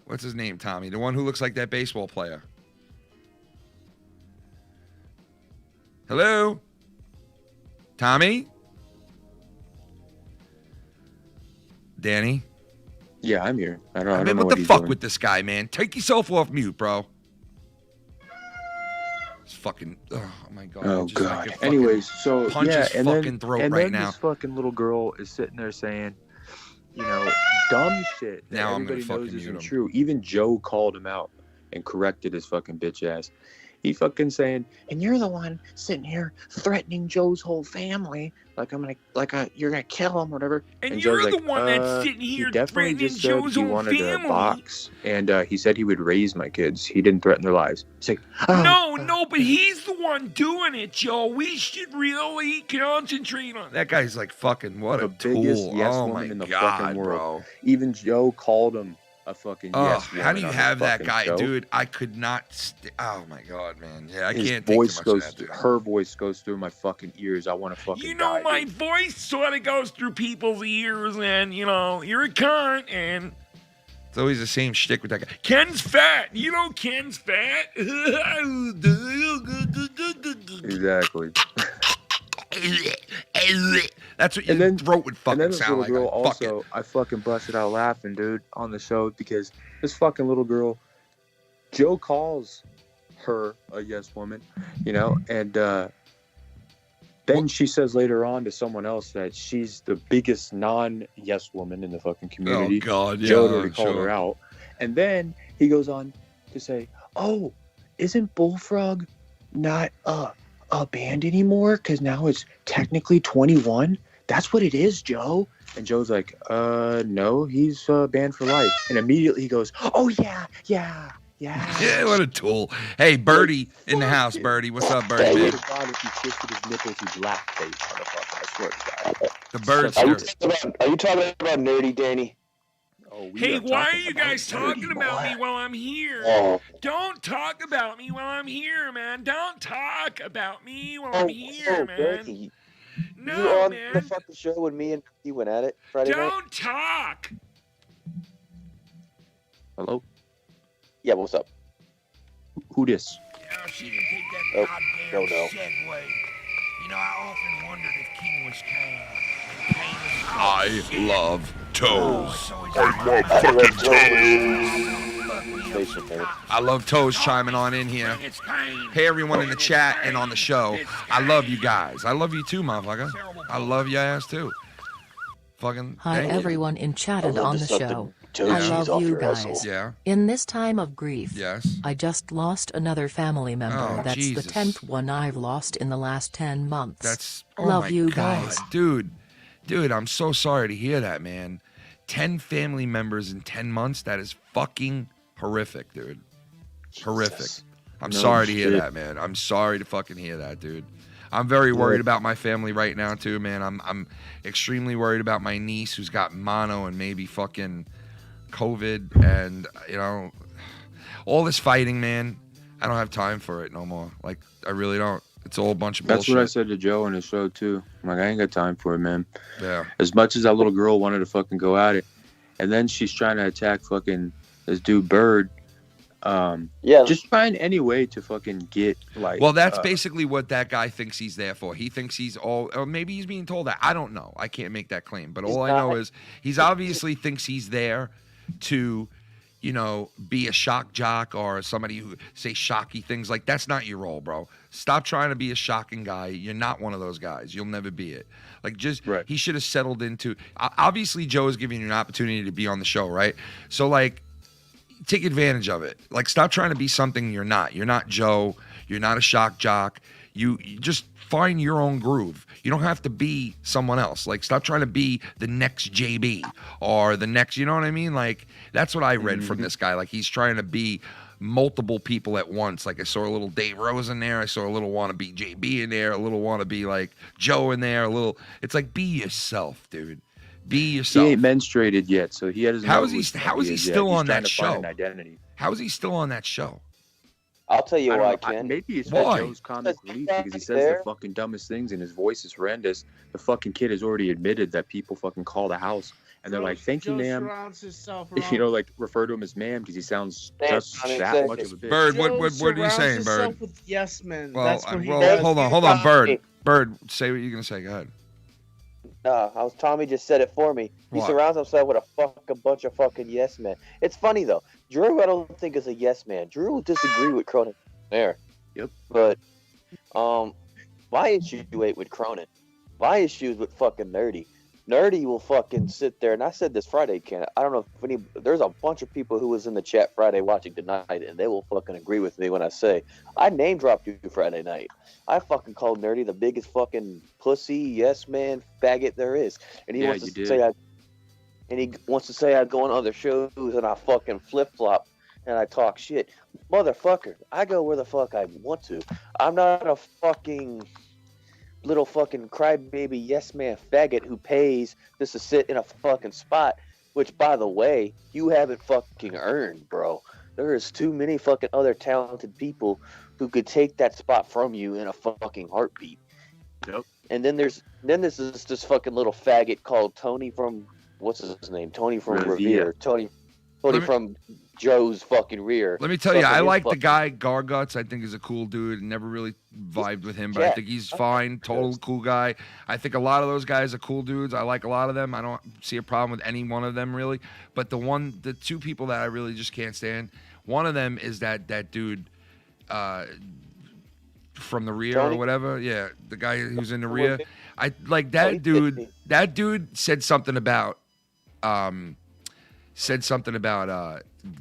S2: What's his name? Tommy, the one who looks like that baseball player." Hello? Tommy? Danny?
S5: Yeah, I'm here. I don't know
S2: what the fuck with this guy, man? Take yourself off mute, bro. It's fucking... Oh, my God.
S5: Oh, God. Anyways, so...
S2: Punch his fucking throat right now.
S5: This fucking little girl is sitting there saying, dumb shit that
S2: now
S5: everybody knows isn't true. Even Joe called him out and corrected his fucking bitch ass. he fucking saying, and you're the one sitting here threatening Joe's whole family, like you're gonna kill him, whatever.
S6: And
S5: Joe's
S6: you're the
S5: like,
S6: one that's sitting
S5: he
S6: here
S5: definitely
S6: threatening
S5: just said
S6: Joe's
S5: he
S6: whole
S5: wanted
S6: family.
S5: to box, and he said he would raise my kids. He didn't threaten their lives. He's like,
S6: No, but he's the one doing it, Joe. We should really concentrate on
S2: That guy's like fucking what a tool.
S5: biggest yes
S2: Oh
S5: woman
S2: my
S5: in the
S2: God,
S5: fucking world.
S2: bro.
S5: Even Joe called him a fucking yes woman.
S2: How do you
S5: on
S2: have
S5: the
S2: that
S5: fucking
S2: guy,
S5: show.
S2: dude? I could not. Oh my God, man. Yeah, I
S5: His
S2: can't take
S5: voice
S2: too much
S5: goes,
S2: of that, dude.
S5: her voice goes through my fucking ears. I want to fucking
S6: You know,
S5: die,
S6: my
S5: dude.
S6: voice sort of goes through people's ears, and, you know, you're a cunt, and...
S2: It's always the same shtick with that guy.
S6: Ken's fat. You know Ken's fat.
S5: Exactly.
S2: That's what your throat would
S5: And
S2: fucking
S5: then this
S2: sound
S5: little
S2: like.
S5: girl also, I fucking busted out laughing, dude, on the show because this fucking little girl, Joe calls her a yes woman, you know, and then she says later on to someone else that she's the biggest non-yes woman in the fucking community.
S2: Oh, God, yeah,
S5: Joe already called
S2: sure.
S5: her out. And then he goes on to say, oh, isn't Bullfrog not a band anymore? Because now it's technically 21? That's what it is, Joe. And Joe's like, no, he's banned for life. And immediately he goes, oh, yeah.
S2: Yeah, what a tool. Hey, Birdie in the house, Birdie. What's up, Birdie?
S5: I swear
S2: Man?
S5: to God, if he twisted his nipples, he'd blackface, motherfucker. I swear to God.
S2: The bird's
S4: Are you
S2: here.
S4: talking about nerdy Danny?
S5: Oh, we
S6: Hey,
S5: are
S6: why are
S5: talking
S6: you
S5: about
S6: guys talking
S5: nerdy,
S6: about
S5: boy.
S6: me while I'm here?
S4: Oh.
S6: Don't talk about me while I'm here, man. Don't talk about me while I'm here, man.
S11: Berkey,
S6: No,
S11: you on
S6: man.
S11: the fucking show when me and you went at it Friday night?
S6: Don't talk.
S5: Hello?
S11: Yeah, what's up?
S5: Who this?
S6: Oh, she didn't take that
S11: Oh,
S6: goddamn
S11: no.
S6: segue. You know, I often wondered if King was Kane.
S2: I love toes. I love toes chiming on in here. Hey, everyone in the chat and on the show. I love you guys. I love you too, motherfucker. I love your ass too. Fucking.
S7: Hi
S2: thank you.
S7: everyone enchatted
S11: I love
S7: on
S11: to
S7: the
S11: suck the
S7: show.
S11: toes
S7: I
S11: cheese
S7: love
S11: off
S7: you
S11: your
S7: guys.
S11: asshole.
S2: Yeah.
S7: In this time of grief,
S2: Yes.
S7: I just lost another family member.
S2: Oh,
S7: That's
S2: Jesus.
S7: the 10th one I've lost in the last 10 months.
S2: That's. Oh
S7: love
S2: my
S7: you
S2: God.
S7: guys.
S2: Dude, I'm so sorry to hear that, man. 10 family members in 10 months. That is fucking horrific, dude. Horrific. I'm
S5: No
S2: sorry to hear
S5: shit.
S2: that, man. I'm sorry to fucking hear that, dude. I'm very worried about my family right now too, man. I'm extremely worried about my niece who's got mono and maybe fucking COVID, and you know, all this fighting, man. I don't have time for it no more. Like, I really don't. It's all a bunch of
S5: That's
S2: bullshit.
S5: what I said to Joe on the show, too. I'm like, I ain't got time for it, man.
S2: Yeah.
S5: As much as that little girl wanted to fucking go at it, and then she's trying to attack fucking this dude Bird.
S11: Yeah.
S5: Just trying any way to fucking get, like...
S2: Well, that's basically what that guy thinks he's there for. He thinks he's all, or maybe he's being told that. I don't know. I can't make that claim. But all I know is he's obviously thinks he's there to, you know, be a shock jock or somebody who say shocky things. Like, that's not your role, bro. Stop trying to be a shocking guy. You're not one of those guys. You'll never be it. Like, just,
S5: Right.
S2: he should have settled into, obviously Joe is giving you an opportunity to be on the show, right? So, like, take advantage of it. Like, stop trying to be something you're not. You're not Joe. You're not a shock jock. You just find your own groove. You don't have to be someone else. Like, stop trying to be the next JB or the next, you know what I mean? Like, that's what I read from this guy. Like, he's trying to be multiple people at once. Like, I saw a little Dave Rose in there. I saw a little wannabe JB in there. A little wannabe, like, Joe in there. A little, it's like, be yourself, dude. Be yourself.
S5: He ain't menstruated yet, so he doesn't
S2: How
S5: know
S2: is he-
S5: who
S2: how is he
S5: is yet.
S2: still
S5: He's
S2: on
S5: trying
S2: that
S5: to find
S2: show?
S5: an identity.
S2: How is he still on that show?
S11: I'll tell you
S5: I don't
S11: why,
S5: know.
S11: Ken.
S5: Maybe it's
S2: Why?
S5: for Joe's comic relief because he says
S11: There.
S5: the fucking dumbest things and his voice is horrendous. The fucking kid has already admitted that people fucking call the house and they're like, "Thank you,
S3: Joe
S5: ma'am."
S3: surrounds himself
S5: You know,
S3: around-
S5: like refer to him as ma'am because he sounds
S11: Damn,
S5: just
S11: I mean,
S5: that
S11: exactly.
S5: much of a bitch.
S2: Bird,
S3: Joe
S2: what are you
S3: surrounds
S2: saying,
S3: himself
S2: Bird?
S3: with yes men.
S2: Well,
S3: That's what he
S2: well,
S3: does.
S2: hold on, Bird. Bird, say what you're gonna say. Go ahead.
S11: Tommy just said it for me. He
S2: What?
S11: surrounds himself with a bunch of fucking yes men. It's funny though. Drew, I don't think is a yes man. Drew will disagree with Cronin there.
S5: Yep.
S11: But my issue ain't with Cronin. My issue is with fucking Nerdy. Nerdy will fucking sit there, and I said this Friday, Ken. I don't know if there's a bunch of people who was in the chat Friday watching tonight, and they will fucking agree with me when I say I name dropped you Friday night. I fucking called Nerdy the biggest fucking pussy, yes man, faggot there is, and he wants to say I go on other shows and I fucking flip flop and I talk shit, motherfucker. I go where the fuck I want to. I'm not a fucking little fucking crybaby yes man faggot who pays just to sit in a fucking spot, which by the way you haven't fucking earned, bro. There is too many fucking other talented people who could take that spot from you in a fucking heartbeat.
S5: Yep.
S11: And then there's this fucking little faggot called Tony from what's his name? Tony from Revere. Tony from Joe's fucking rear.
S2: Let me tell you, I like the guy Garguts. I think he's a cool dude. Never really vibed with him, but I think he's fine. Total cool guy. I think a lot of those guys are cool dudes. I like a lot of them. I don't see a problem with any one of them really. But the two people that I really just can't stand. One of them is that dude from the rear or whatever. Yeah, the guy who's in the rear. I like that dude. That dude said something about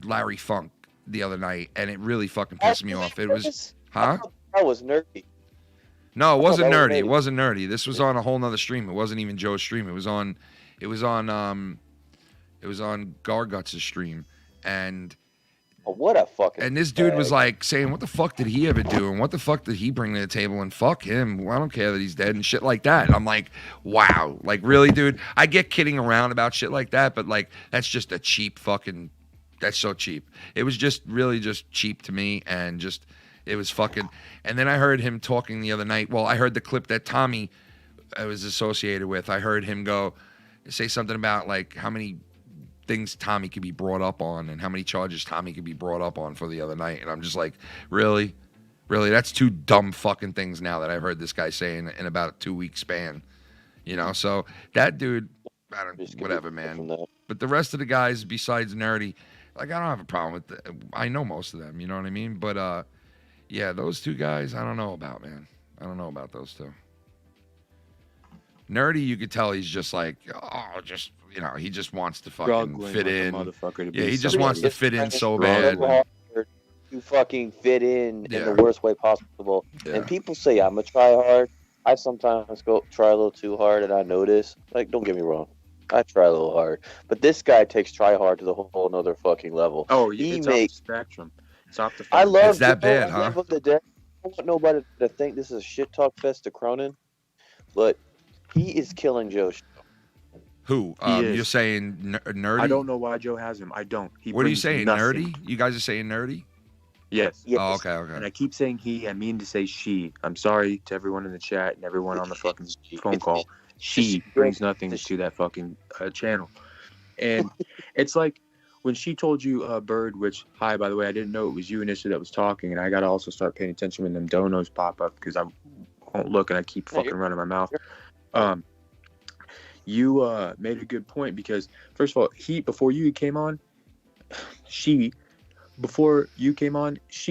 S2: Larry Funk the other night, and it really fucking pissed me off. It was, huh?
S11: That was nerdy.
S2: No, it wasn't nerdy. It wasn't nerdy. This was on a whole nother stream. It wasn't even Joe's stream. It was on Garguts' stream, and
S11: what a fucking.
S2: And this dude was like saying, "What the fuck did he ever do? And what the fuck did he bring to the table? And fuck him. I don't care that he's dead and shit like that." And I'm like, wow, like really, dude. I get kidding around about shit like that, but like that's just a cheap fucking. That's so cheap. It was just really just cheap to me, and just it was fucking. And then I heard him talking the other night. Well, I heard the clip that Tommy was associated with. I heard him say something about like how many things Tommy could be brought up on and how many charges Tommy could be brought up on for the other night. And I'm just like, really? That's two dumb fucking things now that I've heard this guy say in about a 2-week span. You know, so that dude, whatever, man. But the rest of the guys besides Nerdy, like I don't have a problem with I know most of them, you know what I mean? But yeah, those two guys, I don't know about, man. I don't know about those two. Nerdy, you could tell he's just like, you know, he just wants to fucking fit in. Yeah, he just wants to fit in so bad.
S11: You fucking fit in the worst way possible. Yeah. And people say I'm a try hard. I sometimes try a little too hard, and I notice. Like, don't get me wrong, I try a little hard, but this guy takes try hard to the whole another fucking level.
S5: Oh, it's off the spectrum. It's off the.
S11: I love
S2: it's that bad, huh?
S11: I don't want nobody to think this is a shit talk fest to Cronin, but he is killing Joe.
S2: Who? You're saying Nerdy?
S5: I don't know why Joe has him. I don't.
S2: What are you saying, Nerdy? You guys are saying Nerdy?
S5: Yes.
S2: Oh, okay.
S5: And I keep saying he. I mean to say she. I'm sorry to everyone in the chat and everyone on the fucking phone call. She brings nothing to that fucking channel. And it's like when she told you, Bird, which, hi, by the way, I didn't know it was you initially that was talking, and I got to also start paying attention when them donos pop up because I won't look and I keep fucking running my mouth. You made a good point because, first of all, before you came on, she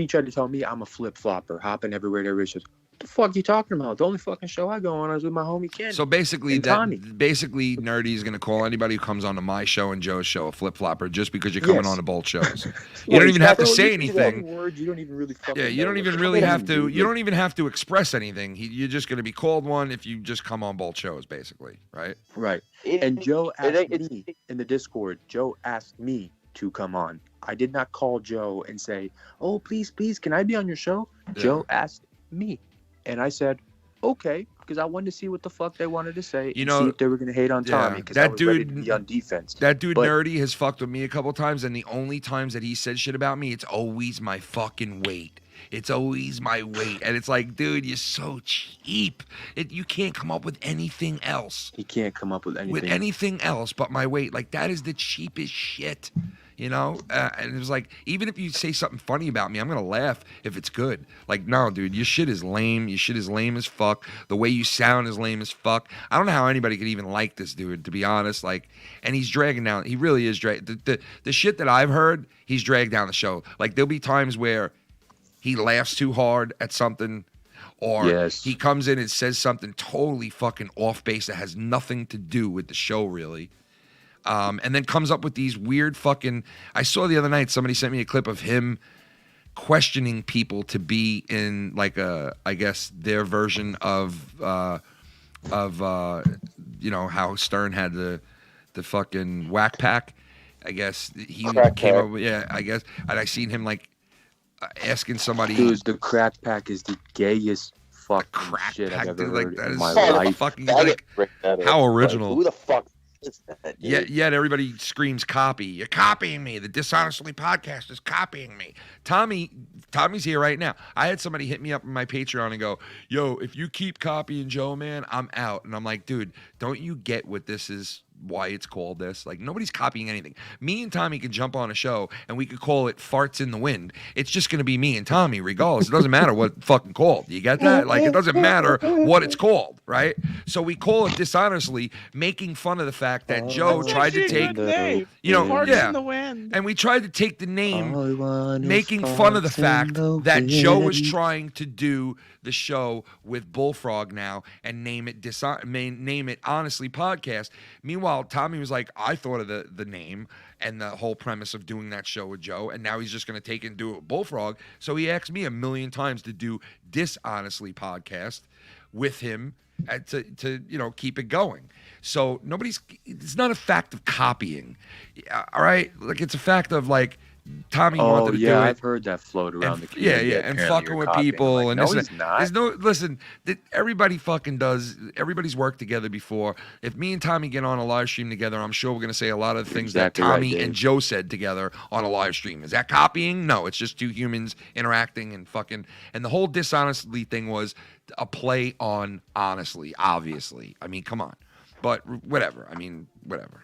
S5: tried to tell me I'm a flip-flopper, hopping everywhere to everywhere. She says, what the fuck you talking about? The only fucking show I go on is with my homie Ken.
S2: So basically, Nerdy is going to call anybody who comes onto my show and Joe's show a flip-flopper just because you're coming on to both shows. You don't even have to say anything.
S5: You don't even really
S2: you don't even really have to. You don't even have to express anything. You're just going to be called one if you just come on both shows, basically, right?
S5: Right. And Joe asked me in the Discord. Joe asked me to come on. I did not call Joe and say, "Oh, please, can I be on your show?" Yeah. Joe asked me, and I said, "Okay," because I wanted to see what the fuck they wanted to say. See if they were going to hate on Tommy. Because that dude ready to be on defense.
S2: That dude Nerdy has fucked with me a couple times, and the only times that he said shit about me, it's always my fucking weight. It's always my weight. And it's like, dude, you're so cheap. You can't come up with anything else.
S5: He can't come up with anything.
S2: With anything else but my weight. Like, that is the cheapest shit. You know? And it was like, even if you say something funny about me, I'm going to laugh if it's good. Like, no, dude, your shit is lame. Your shit is lame as fuck. The way you sound is lame as fuck. I don't know how anybody could even like this dude, to be honest. Like, and he's dragging down. He really is dragging. The shit that I've heard, he's dragged down the show. Like, there'll be times where he laughs too hard at something, or
S5: Yes.
S2: he comes in and says something totally fucking off base that has nothing to do with the show, really. And then comes up with these weird fucking. I saw the other night somebody sent me a clip of him questioning people to be in like I guess their version of you know how Stern had the fucking whack pack. I guess he came up with, I guess, and I seen him like asking somebody.
S5: Dude, the crack pack is the gayest fucking
S2: crack
S5: shit
S2: pack,
S5: I've ever
S2: dude, like,
S5: heard
S2: that
S5: in
S2: is
S5: my
S2: so
S5: life.
S2: fucking like, how original.
S11: Like, who the fuck is that, dude?
S2: Yet everybody screams copy. You're copying me. The Dishonestly podcast is copying me. Tommy's here right now. I had somebody hit me up on my Patreon and go, yo, if you keep copying Joe, man, I'm out. And I'm like, dude, don't you get what this is? Why it's called this? Like, nobody's copying anything. Me and Tommy can jump on a show and we could call it Farts in the Wind. It's just going to be me and Tommy regardless. It doesn't matter what fucking called. You get that? Like, it doesn't matter what it's called, right? So we call it Dishonestly, making fun of the fact that Joe tried to take, you know,
S3: Farts in the Wind.
S2: and we tried to take the name, making fun of the fact that Joe was trying to do the show with Bullfrog now and name it Honestly Podcast. Meanwhile, Tommy was like, I thought of the name and the whole premise of doing that show with Joe, and now he's just going to take it and do it with Bullfrog. So he asked me a million times to do Dishonestly Podcast with him to you know, keep it going. So it's not a fact of copying, all right? Like, it's a fact of like, Tommy wanted to do it.
S5: I've heard that float around the community.
S2: And fucking with people.
S5: Like,
S2: and
S5: no,
S2: this
S5: he's not.
S2: There's no, listen, everybody fucking does. Everybody's worked together before. If me and Tommy get on a live stream together, I'm sure we're going to say a lot of the things
S5: Exactly
S2: that Tommy
S5: right,
S2: and Joe said together on a live stream. Is that copying? No, it's just two humans interacting and fucking. And the whole Dishonestly thing was a play on honestly, obviously. I mean, come on. But whatever. I mean, whatever.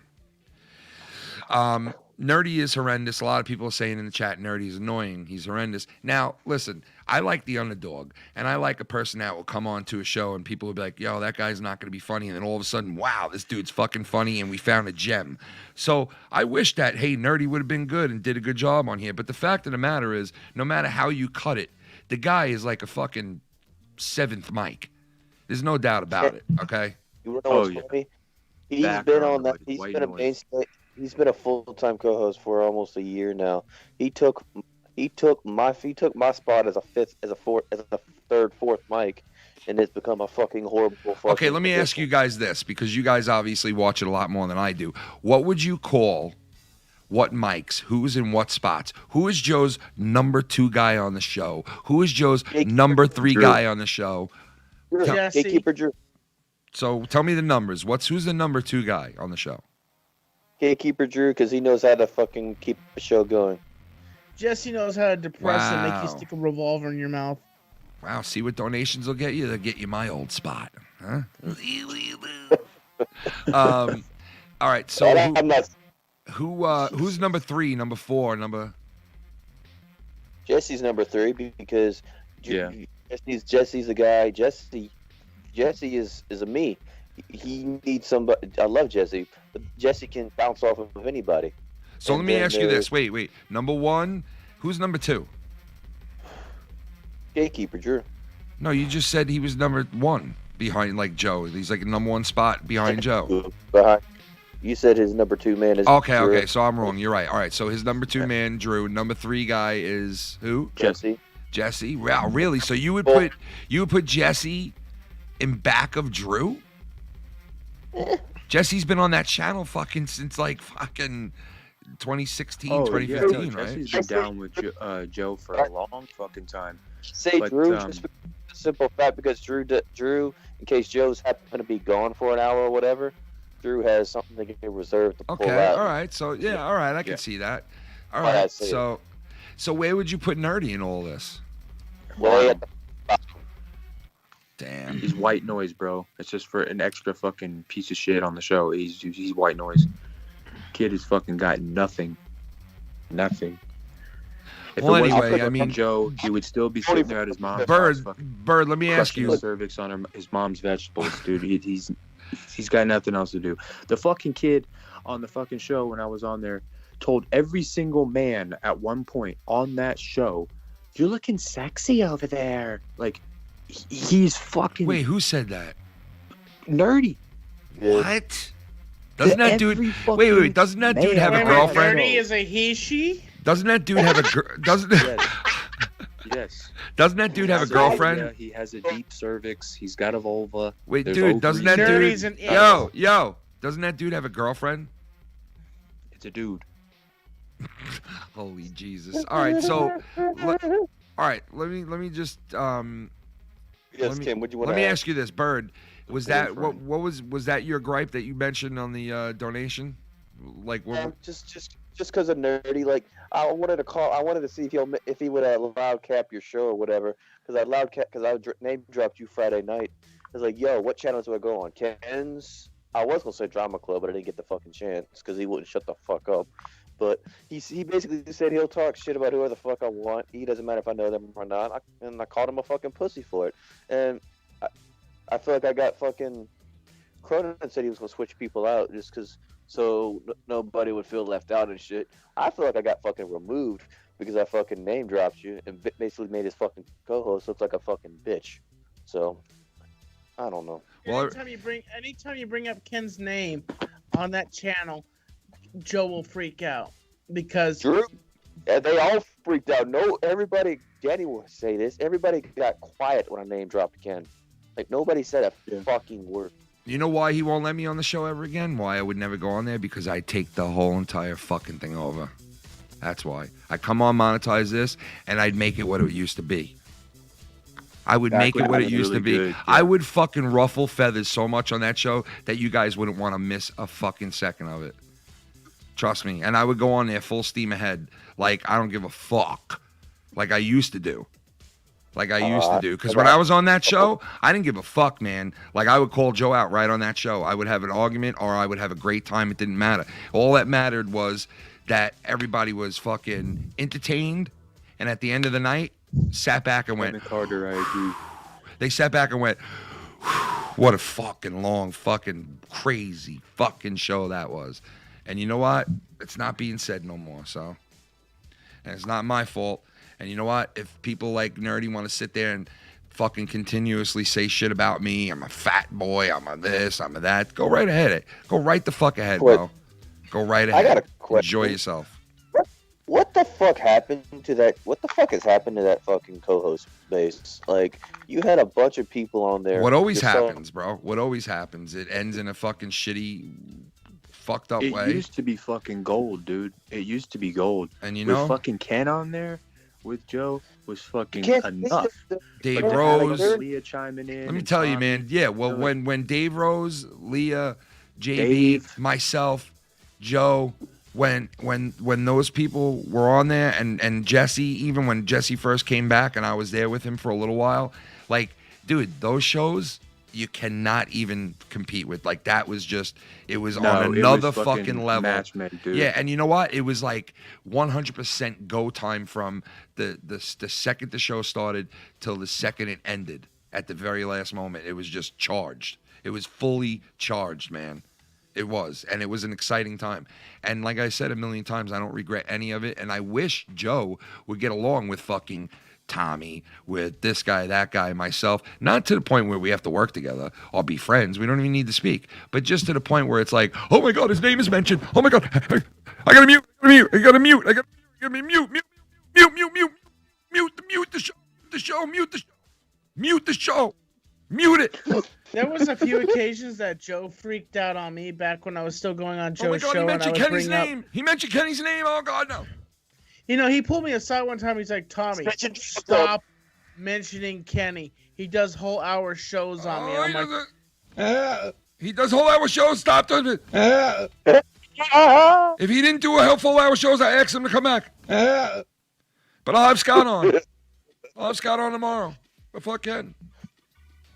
S2: Nerdy is horrendous. A lot of people are saying in the chat, Nerdy is annoying. He's horrendous. Now, listen, I like the underdog, and I like a person that will come on to a show and people will be like, yo, that guy's not going to be funny. And then all of a sudden, wow, this dude's fucking funny, and we found a gem. So I wish that, hey, Nerdy would have been good and did a good job on here. But the fact of the matter is, no matter how you cut it, the guy is like a fucking seventh mic. There's no doubt about it, okay?
S11: You know what's funny? He's been on that. He's been a mainstay. He's been a full-time co-host for almost a year now. He took my spot as a third, fourth mic, and it's become a fucking horrible.
S2: Okay, let me ask you guys this, because you guys obviously watch it a lot more than I do. What would you call what mics? Who's in what spots? Who is Joe's number 2 guy on the show? Who is Joe's number 3 guy on the show?
S11: Gatekeeper Drew.
S2: So tell me the numbers. Who's the number 2 guy on the show?
S11: Gatekeeper Drew, because he knows how to fucking keep the show going.
S3: Jesse knows how to depress and make you stick a revolver in your mouth.
S2: Wow, see what donations will get you? They'll get you my old spot. Huh? All right, so who's number 3, number 4, number...
S11: Jesse's number 3 because Jesse's the guy. Jesse is a me. He needs somebody. I love Jesse, but Jesse can bounce off of anybody.
S2: So let me ask you this. Wait. Number 1, who's number 2?
S11: Gatekeeper Drew.
S2: No, you just said he was number 1 behind like Joe. He's like a number 1 spot behind Joe.
S11: You said his number 2 man is
S2: Okay,
S11: Drew.
S2: okay, so I'm wrong. You're right. All right, so his number 2 man, Drew. Number 3 guy is who?
S11: Jesse.
S2: Wow, really? So you would put Jesse in back of Drew? Jesse's been on that channel fucking since like fucking 2016, 2015, right?
S5: Jesse's been down with Joe for a long fucking time.
S11: Drew, just for the simple fact because Drew, in case Joe's happen to be gone for an hour or whatever, Drew has something to get reserved to pull out.
S2: Okay, all right. So I can see that. All right. So where would you put Nerdy in all this? Damn.
S5: He's white noise, bro. It's just for an extra fucking piece of shit on the show. He's white noise. Kid has fucking got nothing. Nothing. If
S2: well,
S5: it wasn't
S2: anyway,
S5: for
S2: I mean,
S5: Joe, he would still be sitting there at his mom's
S2: Bird,
S5: house,
S2: Bird, let me ask you.
S5: Cervix on his mom's vegetables, dude. He's got nothing else to do. The fucking kid on the fucking show when I was on there told every single man at one point on that show, "You're looking sexy over there." Like, He's fucking
S2: Wait, who said that?
S5: nerdy.
S2: What? Doesn't that dude?
S5: Every
S2: Wait. Doesn't that dude have a
S3: Wait,
S2: girlfriend?
S3: Nerdy is a he/she.
S2: Doesn't that dude have a doesn't?
S5: Yes.
S2: Doesn't that dude have a girlfriend?
S5: Yeah, he has a deep cervix. He's got a vulva.
S2: Wait,
S5: There's
S2: dude, doesn't that
S3: Nerdy's
S2: dude?
S3: an
S2: Yo, doesn't that dude have a girlfriend?
S5: It's a dude.
S2: Holy Jesus! All right, so, let me just
S11: Yes, Kim. What do you want
S2: let
S11: to
S2: me
S11: ask?
S2: ask you this, Bird. Was that what was that your gripe that you mentioned on the donation? Like what?
S11: Just because of nerdy, like I wanted to see if he would loud cap your show or whatever, because I name dropped you Friday night. I was like, yo, what channels do I go on? Ken's. I was gonna say Drama Club, but I didn't get the fucking chance because he wouldn't shut the fuck up. But he basically said he'll talk shit about whoever the fuck I want. He doesn't matter if I know them or not. And I called him a fucking pussy for it. And I feel like I got fucking. Cronin said he was gonna switch people out just because so nobody would feel left out and shit. I feel like I got fucking removed because I fucking name dropped you and basically made his fucking co-host look like a fucking bitch. So I don't know.
S2: Well,
S3: anytime you bring up Ken's name on that channel, Joe will freak out because
S11: Drew, they all freaked out. Everybody. Danny will say this. Everybody got quiet when I name dropped Ken. Like nobody said a fucking word.
S2: You know why he won't let me on the show ever again? Why I would never go on there? Because I take the whole entire fucking thing over. That's why. I come on, monetize this, and I'd make it what it used to be. I would make it what it used to be.
S5: Good, yeah.
S2: I would fucking ruffle feathers so much on that show that you guys wouldn't want to miss a fucking second of it. Trust me. And I would go on there full steam ahead. Like, I don't give a fuck. Like I used to do. Because when I was on that show, I didn't give a fuck, man. Like, I would call Joe out right on that show. I would have an argument or I would have a great time. It didn't matter. All that mattered was that everybody was fucking entertained. And at the end of the night, sat back and went.
S5: Carter, I agree.
S2: They sat back and went, what a fucking long, fucking crazy fucking show that was. And you know what? It's not being said no more, so. And it's not my fault. And you know what? If people like Nerdy want to sit there and fucking continuously say shit about me, I'm a fat boy, I'm a this, I'm a that, go right ahead. Go right the fuck ahead, bro. Go right ahead.
S11: I got a question.
S2: Enjoy yourself.
S11: What the fuck happened to that? What the fuck has happened to that fucking co-host base? Like, you had a bunch of people on there.
S2: What always happens, bro? What always happens? It ends in a fucking shitty, fucked up way.
S5: It used to be fucking gold, dude. It used to be gold.
S2: And you know,
S5: with fucking Ken on there with Joe was fucking enough.
S2: Dave
S5: like,
S2: Rose,
S5: Leah chiming in.
S2: let me tell you, man. Yeah, well, when Dave Rose, Leah, JB, myself, Joe, when those people were on there, and Jesse, even when Jesse first came back, and I was there with him for a little while, like, dude, those shows you cannot even compete with. Like, that was just, it was on another fucking level.
S5: Matchmade, dude.
S2: Yeah, and you know what? It was like 100% go time from the second the show started till the second it ended. At the very last moment, it was just charged. It was fully charged, man. It was, and it was an exciting time. And like I said a million times, I don't regret any of it. And I wish Joe would get along with fucking Tommy, with this guy, that guy, myself. Not to the point where we have to work together or be friends. We don't even need to speak. But just to the point where it's like, oh my God, his name is mentioned. Oh my God, I gotta mute. I gotta mute the show. Mute it.
S3: There was a few occasions that Joe freaked out on me back when I was still going on Joe's
S2: oh my God,
S3: show.
S2: He mentioned
S3: and I
S2: Kenny's name. He mentioned Kenny's name. Oh God, no.
S3: You know, he pulled me aside one time. He's like, Tommy, stop mentioning Kenny. He does whole hour shows on me. And I'm like,
S2: he does whole hour shows. Stop doing it. If he didn't do a full hour shows, I asked him to come back. But I'll have Scott on. I'll have Scott on tomorrow. But fuck Ken.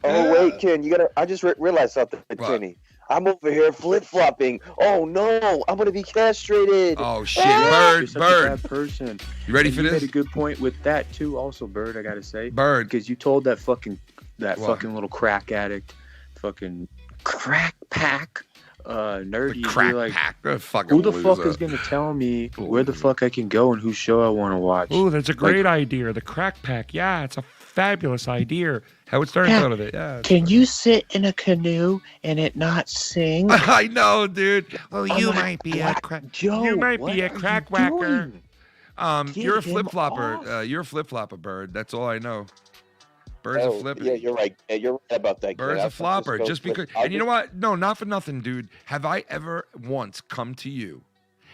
S11: Oh wait, Ken, you gotta. I just realized something, Kenny. I'm over here flip-flopping. Oh no, I'm gonna be castrated.
S2: Oh shit,
S5: You're
S2: Bird.
S5: such a bad person.
S2: You ready
S5: and
S2: for
S5: you
S2: this?
S5: made a good point with that too. Also, Bird, I gotta say,
S2: Bird,
S5: because you told that fucking little crack addict, fucking crack pack, nerdy.
S2: The crack
S5: like,
S2: pack.
S5: Who the fuck is gonna tell me where the fuck I can go and whose show I want to watch?
S6: Ooh, that's a great idea. The crack pack. Yeah, it's a fabulous idea. Howard Stern thought of it. Yeah.
S5: Can you sit in a canoe and it not sing?
S2: I know, dude.
S6: Well, you might be a
S5: Joe.
S6: You might be a crack whacker.
S2: You're a
S5: Get him
S2: flip flopper.
S5: off.
S2: You're a flip flopper, Bird. That's all I know. Bird's a flipper.
S11: Yeah, you're right. Yeah, you're right about that.
S2: Bird's a flopper. Just because. And you know what? No, not for nothing, dude. Have I ever once come to you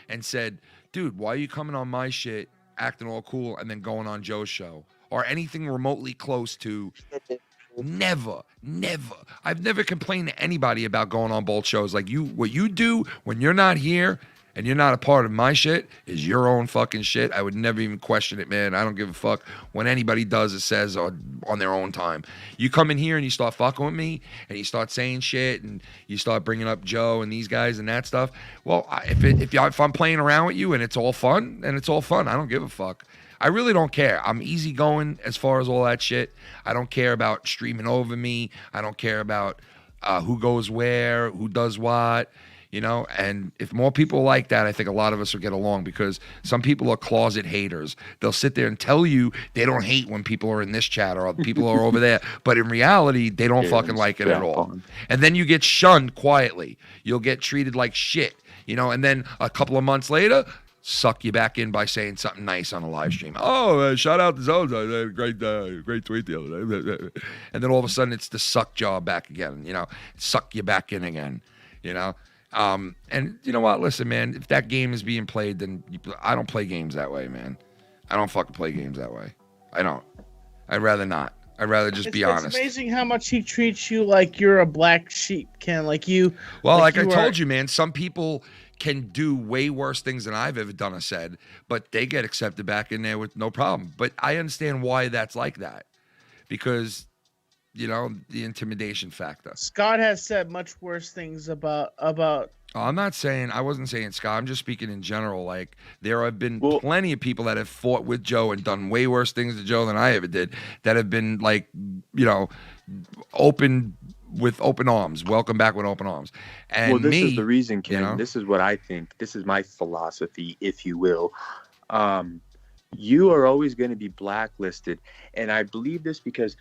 S2: and said, dude, why are you coming on my shit, acting all cool, and then going on Joe's show? Or anything remotely close to. Never. I've never complained to anybody about going on both shows. Like what you do when you're not here and you're not a part of my shit is your own fucking shit. I would never even question it, man. I don't give a fuck when anybody does it, says on their own time. You come in here and you start fucking with me and you start saying shit and you start bringing up Joe and these guys and that stuff. Well, if I'm playing around with you and it's all fun, then it's all fun. I don't give a fuck. I really don't care. I'm easygoing as far as all that shit. I don't care about streaming over me. I don't care about who goes where, who does what, you know. And if more people like that, I think a lot of us will get along, because some people are closet haters. They'll sit there and tell you they don't hate when people are in this chat or people are over there. But in reality, they don't fucking like it at all. And then you get shunned quietly. You'll get treated like shit, you know. And then a couple of months later, suck you back in by saying something nice on a live stream. Oh, shout out to Zozo. Great tweet the other day. And then all of a sudden it's the suck jaw back again, you know, suck you back in again, you know. And you know what? Listen, man, if that game is being played, then I don't play games that way, man. I don't fucking play games that way. I don't. I'd rather not. I'd rather just be honest.
S3: It's amazing how much he treats you like you're a black sheep, Ken. Like you.
S2: Well, like I told you, man, some people can do way worse things than I've ever done or said, but they get accepted back in there with no problem. But I understand why that's like that, because, you know, the intimidation factor.
S3: Scott has said much worse things about.
S2: Oh, I wasn't saying Scott. I'm just speaking in general. Like, there have been plenty of people that have fought with Joe and done way worse things to Joe than I ever did, that have been, like, you know, with open arms, welcome back with open arms. And
S5: this is the reason, Ken. You know? This is what I think. This is my philosophy, if you will. You are always going to be blacklisted, and I believe this because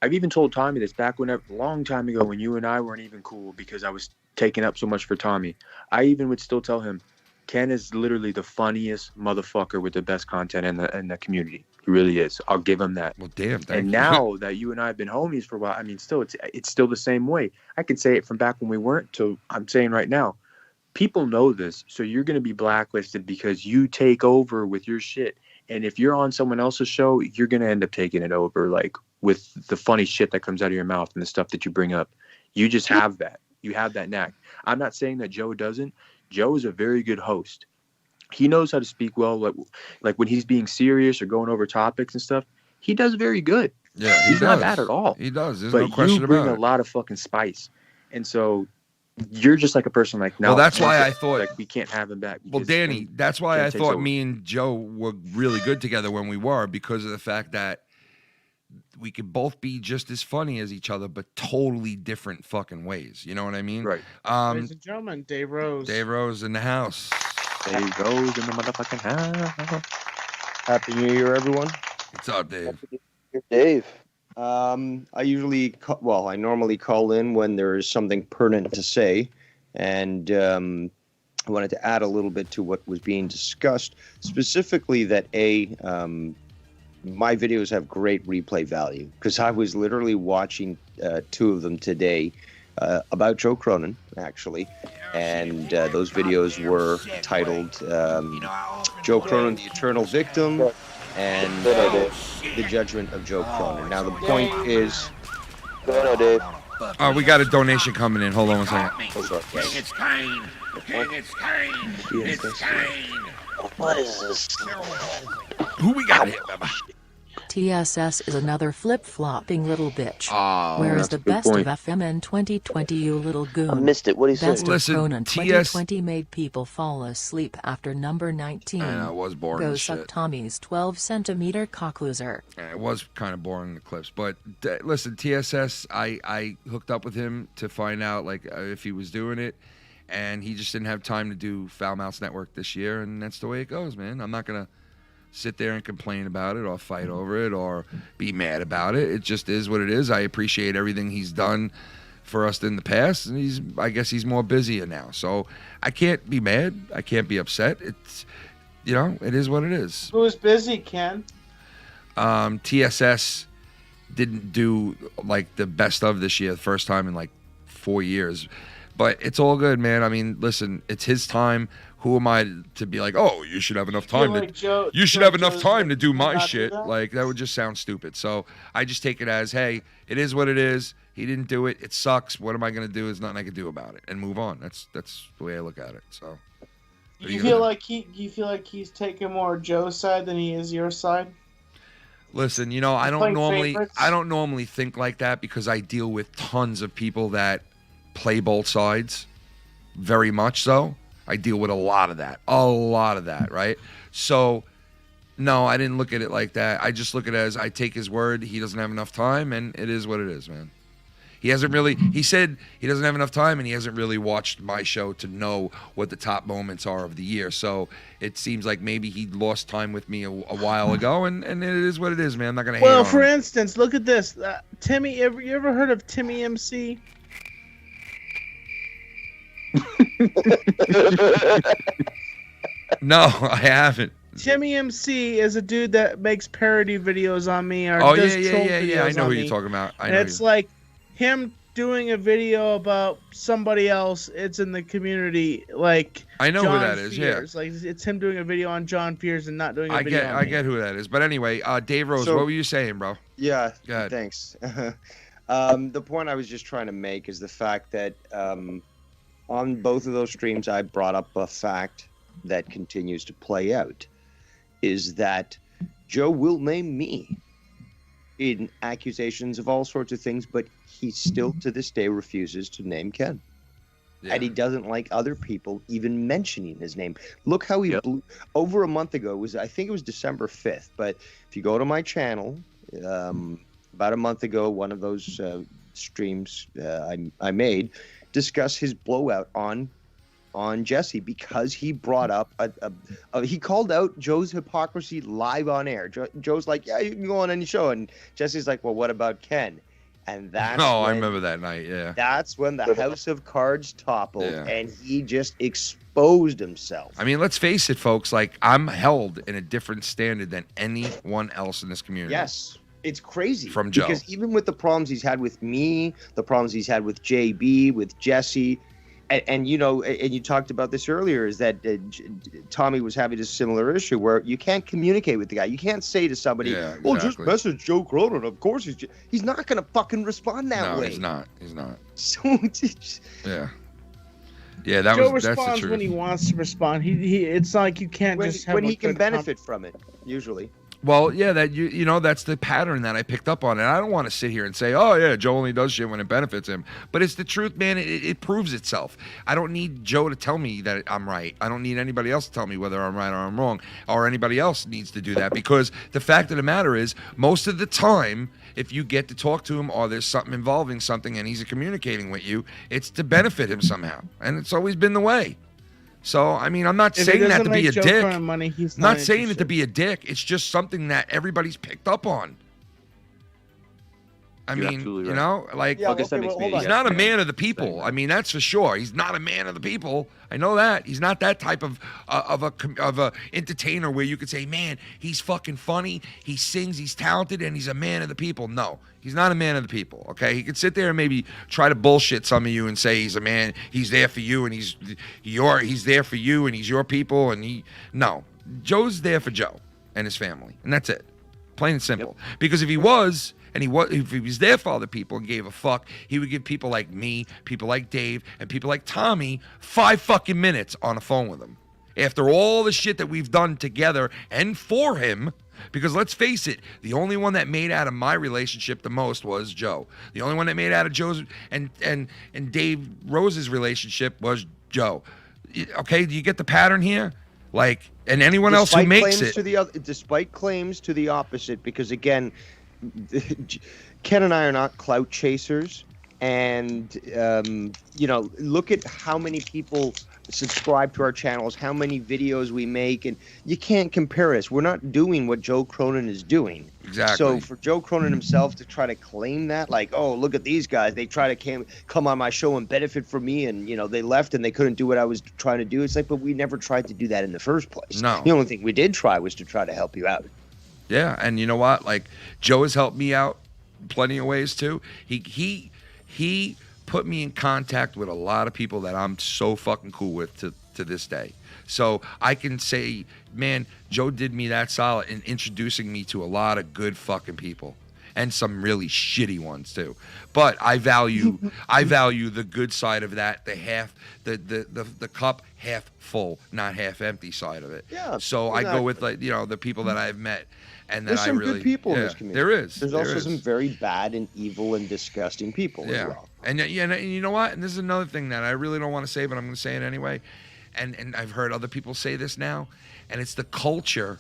S5: I've even told Tommy this back a long time ago when you and I weren't even cool, because I was taking up so much for Tommy. I even would still tell him, Ken is literally the funniest motherfucker with the best content in the community. He really is. I'll give him that.
S2: Well, damn.
S5: And now that you and I have been homies for a while, I mean, still, it's still the same way. I could say it from back when we weren't to I'm saying right now. People know this, so you're going to be blacklisted because you take over with your shit. And if you're on someone else's show, you're going to end up taking it over, like with the funny shit that comes out of your mouth and the stuff that you bring up. You just have that. You have that knack. I'm not saying that Joe doesn't. Joe is a very good host. He knows how to speak well, like when he's being serious or going over topics and stuff. He does very good.
S2: Yeah,
S5: he's not bad at all.
S2: He does. There's no question about it.
S5: But you bring a lot of fucking spice, and so you're just like a person like, no.
S2: Well, that's why I thought,
S5: like, we can't have him back.
S2: Well, Danny, that's why I thought me and Joe were really good together when we were, because of the fact that we could both be just as funny as each other, but totally different fucking ways. You know what I mean?
S5: Right.
S3: Ladies and gentlemen, Dave Rose.
S2: Dave Rose in the house.
S5: Dave Rose in the motherfucking house.
S12: Happy New Year, everyone.
S2: What's up, Dave?
S11: Happy New Year, Dave.
S12: I normally call in when there is something pertinent to say, and I wanted to add a little bit to what was being discussed, specifically that my videos have great replay value, because I was literally watching two of them today about Joe Cronin, actually, and those videos were titled Joe Cronin, the Eternal Victim, and The Judgment of Joe Cronin. Now, the point is...
S11: Dave.
S2: We got a donation coming in. Hold on a second.
S6: It's Kane. It's Kane. It's Kane.
S11: What is this?
S2: Who we got here, Baba?
S7: TSS is another flip-flopping little bitch.
S2: Oh,
S7: Where is
S5: that's
S7: the
S5: a good
S7: best
S5: point.
S7: of FM in 2020, you little goon?
S11: I missed it. What do you say?
S7: Best
S2: Listen,
S7: of Cronin
S2: TS
S7: 2020 made people fall asleep after number 19.
S2: I know, it was boring
S7: Go
S2: as
S7: suck
S2: shit.
S7: Tommy's 12-centimeter cock loser.
S2: Yeah, it was kind of boring, the clips. But listen, TSS, I hooked up with him to find out if he was doing it, and he just didn't have time to do Foul Mouse Network this year, and that's the way it goes, man. I'm not gonna sit there and complain about it or fight over it or be mad about it. It just is what it is. I appreciate everything he's done for us in the past, and I guess he's more busier now. So I can't be mad. I can't be upset. It's, it is what it is.
S3: Who's busy, Ken?
S2: TSS didn't do like the best of this year, the first time in like 4 years. But it's all good, man. I mean, listen, it's his time. Who am I to be like, oh, you should have enough time to do my shit? Like, that would just sound stupid. So I just take it as, hey, it is what it is. He didn't do it. It sucks. What am I going to do? There's nothing I can do about it, and move on. That's the way I look at it. So
S3: you feel like he's taking more Joe's side than he is your side?
S2: Listen, I don't normally think like that because I deal with tons of people that play both sides, very much so. I deal with a lot of that, right? So, no, I didn't look at it like that. I just look at it as I take his word. He doesn't have enough time, and it is what it is, man. He said he doesn't have enough time, and he hasn't really watched my show to know what the top moments are of the year. So it seems like maybe he lost time with me a while ago, and it is what it is, man. I'm not going to hate on him.
S3: Well, for instance, look at this. Timmy, you ever heard of Timmy MC?
S2: No, I haven't.
S3: Timmy MC is a dude that makes parody videos on me. Or
S2: oh,
S3: does
S2: yeah. I know who you're talking about.
S3: It's like him doing a video about somebody else. It's in the community, like
S2: I know
S3: John
S2: who that is.
S3: Fears.
S2: Yeah,
S3: like it's him doing a video on John Fears and not doing a video.
S2: I get who that is. But anyway, Dave Rose, what were you saying, bro?
S12: Yeah, thanks. The point I was just trying to make is the fact that on both of those streams, I brought up a fact that continues to play out, is that Joe will name me in accusations of all sorts of things, but he still to this day refuses to name Ken. Yeah. And he doesn't like other people even mentioning his name. Look how he blew over a month ago. I think it was December 5th, but if you go to my channel, about a month ago, one of those streams I made discuss his blowout on Jesse because he brought up he called out Joe's hypocrisy live on air. Joe's like, yeah, you can go on any show, and Jesse's like, well, what about Ken? And that's
S2: I remember that night. Yeah,
S12: that's when the House of Cards toppled, and he just exposed himself.
S2: I mean, let's face it, folks. Like, I'm held in a different standard than anyone else in this community.
S12: Yes. It's crazy
S2: from Joe,
S12: because even with the problems he's had with me, the problems he's had with JB, with Jesse, and you talked about this earlier, is that Tommy was having a similar issue where you can't communicate with the guy. You can't say to somebody, "Well, just message Joe Cronin." Of course, he's not gonna fucking respond that way.
S2: No, he's not.
S12: So
S2: yeah.
S3: Joe responds when he wants to respond. He it's like you can't just have
S12: when he can benefit from it usually.
S2: Well, yeah, that that's the pattern that I picked up on, and I don't want to sit here and say, "Oh, yeah, Joe only does shit when it benefits him." But it's the truth, man. It proves itself. I don't need Joe to tell me that I'm right. I don't need anybody else to tell me whether I'm right or I'm wrong, or anybody else needs to do that, because the fact of the matter is, most of the time, if you get to talk to him or there's something involving something and he's communicating with you, it's to benefit him somehow, and it's always been the way. So, I mean, I'm not saying that to be a dick. I'm not saying it to be a dick. It's just something that everybody's picked up on. I mean, you know, like, he's not a man of the people. I mean, that's for sure. He's not a man of the people. I know that. He's not that type of a entertainer where you could say, man, he's fucking funny, he sings, he's talented, and he's a man of the people. No, he's not a man of the people, okay? He could sit there and maybe try to bullshit some of you and say he's a man, he's there for you, and he's there for you, and he's your people, and no. Joe's there for Joe and his family, and that's it. Plain and simple. Yep. Because if he was... And if he was there for other people and gave a fuck, he would give people like me, people like Dave, and people like Tommy 5 fucking minutes on the phone with him. After all the shit that we've done together and for him, because let's face it, the only one that made out of my relationship the most was Joe. The only one that made out of Joe's and Dave Rose's relationship was Joe. Okay, do you get the pattern here? Like, and anyone else who makes it.
S12: Despite claims to the opposite, because again, Ken and I are not clout chasers. And look at how many people subscribe to our channels, how many videos we make, and you can't compare us. We're not doing what Joe Cronin is doing.
S2: Exactly.
S12: So for Joe Cronin himself to try to claim that, like, oh, look at these guys, they try to come on my show and benefit from me, and they left and they couldn't do what I was trying to do. It's like, but we never tried to do that in the first place.
S2: No.
S12: The only thing we did try was to try to help you out.
S2: Yeah, and you know what? Like, Joe has helped me out plenty of ways too. He put me in contact with a lot of people that I'm so fucking cool with to this day. So I can say, man, Joe did me that solid in introducing me to a lot of good fucking people, and some really shitty ones too. But I value the good side of that, the cup half full, not half empty side of it.
S12: Yeah.
S2: So
S12: exactly.
S2: I go with the people that I've met. And
S12: There's
S2: that
S12: some
S2: I really,
S12: good people in
S2: yeah,
S12: this community.
S2: There is.
S12: There's also some very bad and evil and disgusting people as well.
S2: And you know what? And this is another thing that I really don't want to say, but I'm going to say it anyway. And I've heard other people say this now, and it's the culture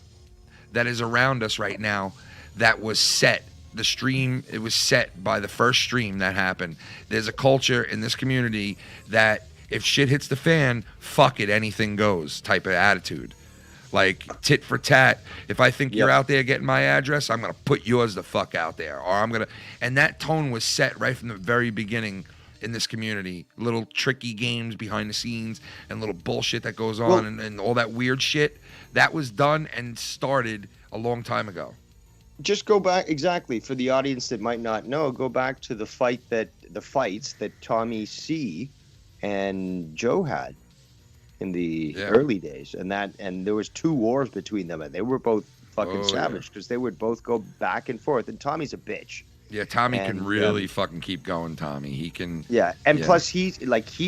S2: that is around us right now that was set. The stream, it was set by the first stream that happened. There's a culture in this community that if shit hits the fan, fuck it, anything goes type of attitude. Like tit for tat. If I think you're out there getting my address, I'm gonna put yours the fuck out there, and that tone was set right from the very beginning in this community. Little tricky games behind the scenes and little bullshit that goes on, and all that weird shit that was done and started a long time ago.
S12: Just go back, exactly, for the audience that might not know, go back to the fights that Tommy C and Joe had in the early days, and there was 2 wars between them, and they were both fucking savage because they would both go back and forth. And Tommy's a bitch.
S2: Yeah, Tommy can really fucking keep going. Tommy, he can.
S12: Yeah, and plus he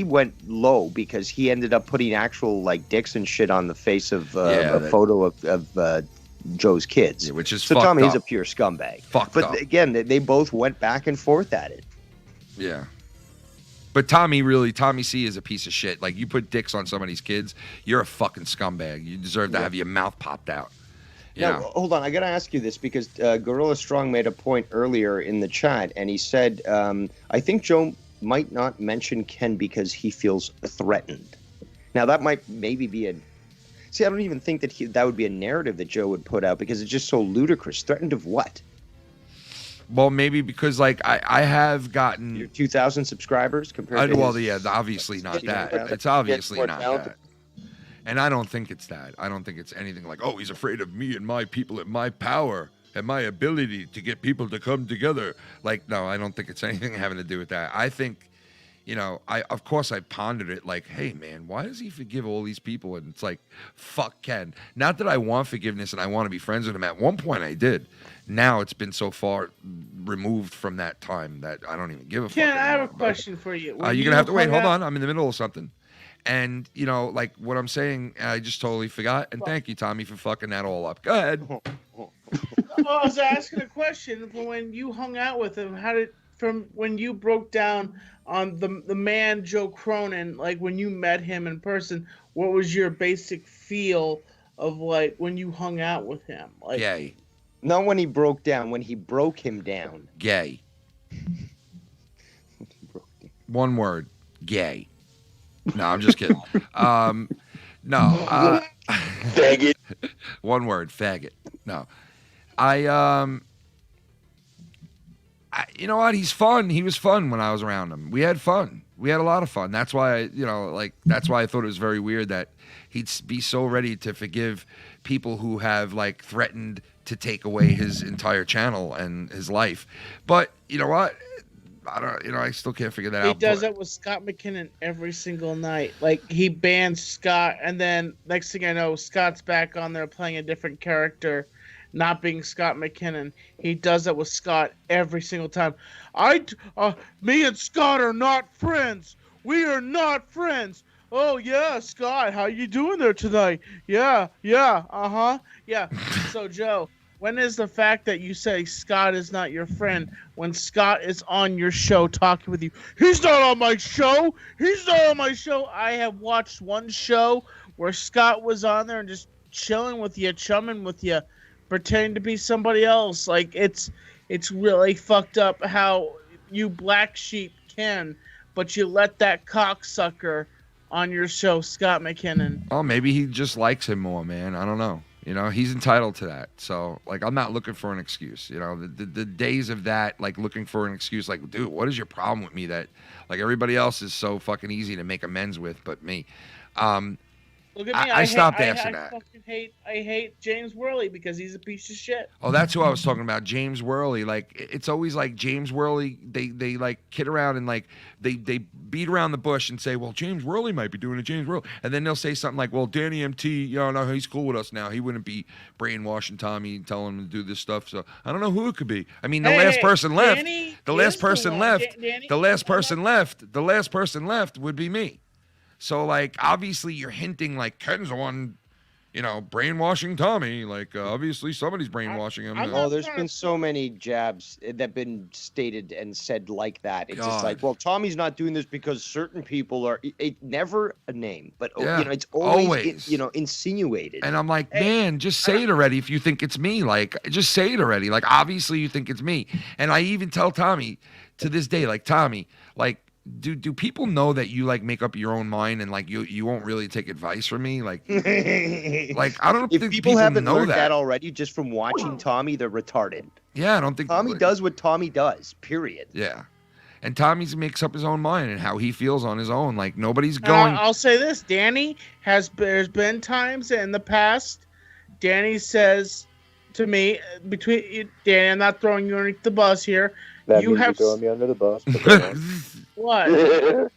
S12: went low because he ended up putting actual like dicks and shit on the face of a photo of Joe's kids,
S2: which is
S12: so
S2: fucked
S12: Tommy's
S2: up.
S12: a pure scumbag.
S2: Fucked up.
S12: Again, they both went back and forth at it.
S2: Yeah. But Tommy C is a piece of shit. Like, you put dicks on somebody's kids, you're a fucking scumbag. You deserve to have your mouth popped out.
S12: Now, hold on. I got to ask you this because Gorilla Strong made a point earlier in the chat, and he said, I think Joe might not mention Ken because he feels threatened. Now, that might maybe be See, I don't even think that would be a narrative that Joe would put out because it's just so ludicrous. Threatened of what?
S2: Well, maybe because, like, I have gotten...
S12: Your 2,000 subscribers compared to
S2: obviously not that. It's obviously not that. And I don't think it's that. I don't think it's anything like, oh, he's afraid of me and my people and my power and my ability to get people to come together. Like, no, I don't think it's anything having to do with that. I think, of course I pondered it like, hey, man, why does he forgive all these people? And it's like, fuck Ken. Not that I want forgiveness and I want to be friends with him. At one point I did. Now it's been so far removed from that time that I don't even give a fuck
S3: Ken,
S2: anymore.
S3: I have a question for you.
S2: You're going to have to wait. Hold on. I'm in the middle of something. And, like what I'm saying, I just totally forgot. And thank you, Tommy, for fucking that all up. Go ahead.
S3: Well, I was asking a question from when you hung out with him. From when you broke down on the man Joe Cronin, like when you met him in person, what was your basic feel of like when you hung out with him? Like,
S2: gay.
S12: Not when he broke down, when he broke him down.
S2: Gay. One word. Gay. No, I'm just kidding. No.
S12: Faggot.
S2: One word. Faggot. No. You know what? He's fun. He was fun when I was around him. We had fun. We had a lot of fun. That's why, that's why I thought it was very weird that he'd be so ready to forgive people who have, like, threatened to take away his entire channel and his life. But you know what? I still can't figure that out.
S3: He does that with Scott McKinnon every single night. Like, he bans Scott, and then next thing I know, Scott's back on there playing a different character, not being Scott McKinnon. He does that with Scott every single time. Me and Scott are not friends. We are not friends. Oh, yeah, Scott, how you doing there tonight? Yeah, uh-huh. Yeah. So, Joe, when is the fact that you say Scott is not your friend when Scott is on your show talking with you? He's not on my show. He's not on my show. I have watched one show where Scott was on there and just chilling with you, chumming with you, pretending to be somebody else. Like, it's really fucked up how you black sheep can, but you let that cocksucker on your show, Scott McKinnon.
S2: Oh, maybe he just likes him more, man. I don't know. You know, he's entitled to that. So, like, I'm not looking for an excuse. You know, the days of that, like, looking for an excuse, like, dude, what is your problem with me that, like, everybody else is so fucking easy to make amends with but me?
S3: Look at me.
S2: I stopped asking that.
S3: I hate James Worley because he's a piece of shit.
S2: Oh, that's who I was talking about, James Worley. Like, it's always like James Worley. They like kid around and like they beat around the bush and say, well, James Worley might be doing it, James Worley, and then they'll say something like, well, Danny MT, you know, no, he's cool with us now. He wouldn't be brainwashing Tommy and telling him to do this stuff. So I don't know who it could be. I mean, the last person left. The last person left would be me. So, like, obviously you're hinting, like, Ken's the one, you know, brainwashing Tommy. Like, obviously somebody's brainwashing him.
S12: Oh, there's been so many jabs that have been stated and said like that. It's just like, well, Tommy's not doing this because certain people are. Never a name, but, you know, it's always. You know, insinuated.
S2: And I'm like, man, just say it already if you think it's me. Like, just say it already. Like, obviously you think it's me. And I even tell Tommy to this day, like, Tommy, like, do people know that you like make up your own mind and like you won't really take advice from me? Like I don't think
S12: people haven't know learned that already just from watching Tommy, they're retarded.
S2: Yeah, I don't think
S12: Tommy does what Tommy does. Period.
S2: Yeah, and Tommy makes up his own mind and how he feels on his own. Like nobody's going.
S3: I'll say this: there's been times in the past. Danny says to me, Danny, I'm not throwing you underneath the bus here.
S5: That you have throwing me under the bus.
S3: What?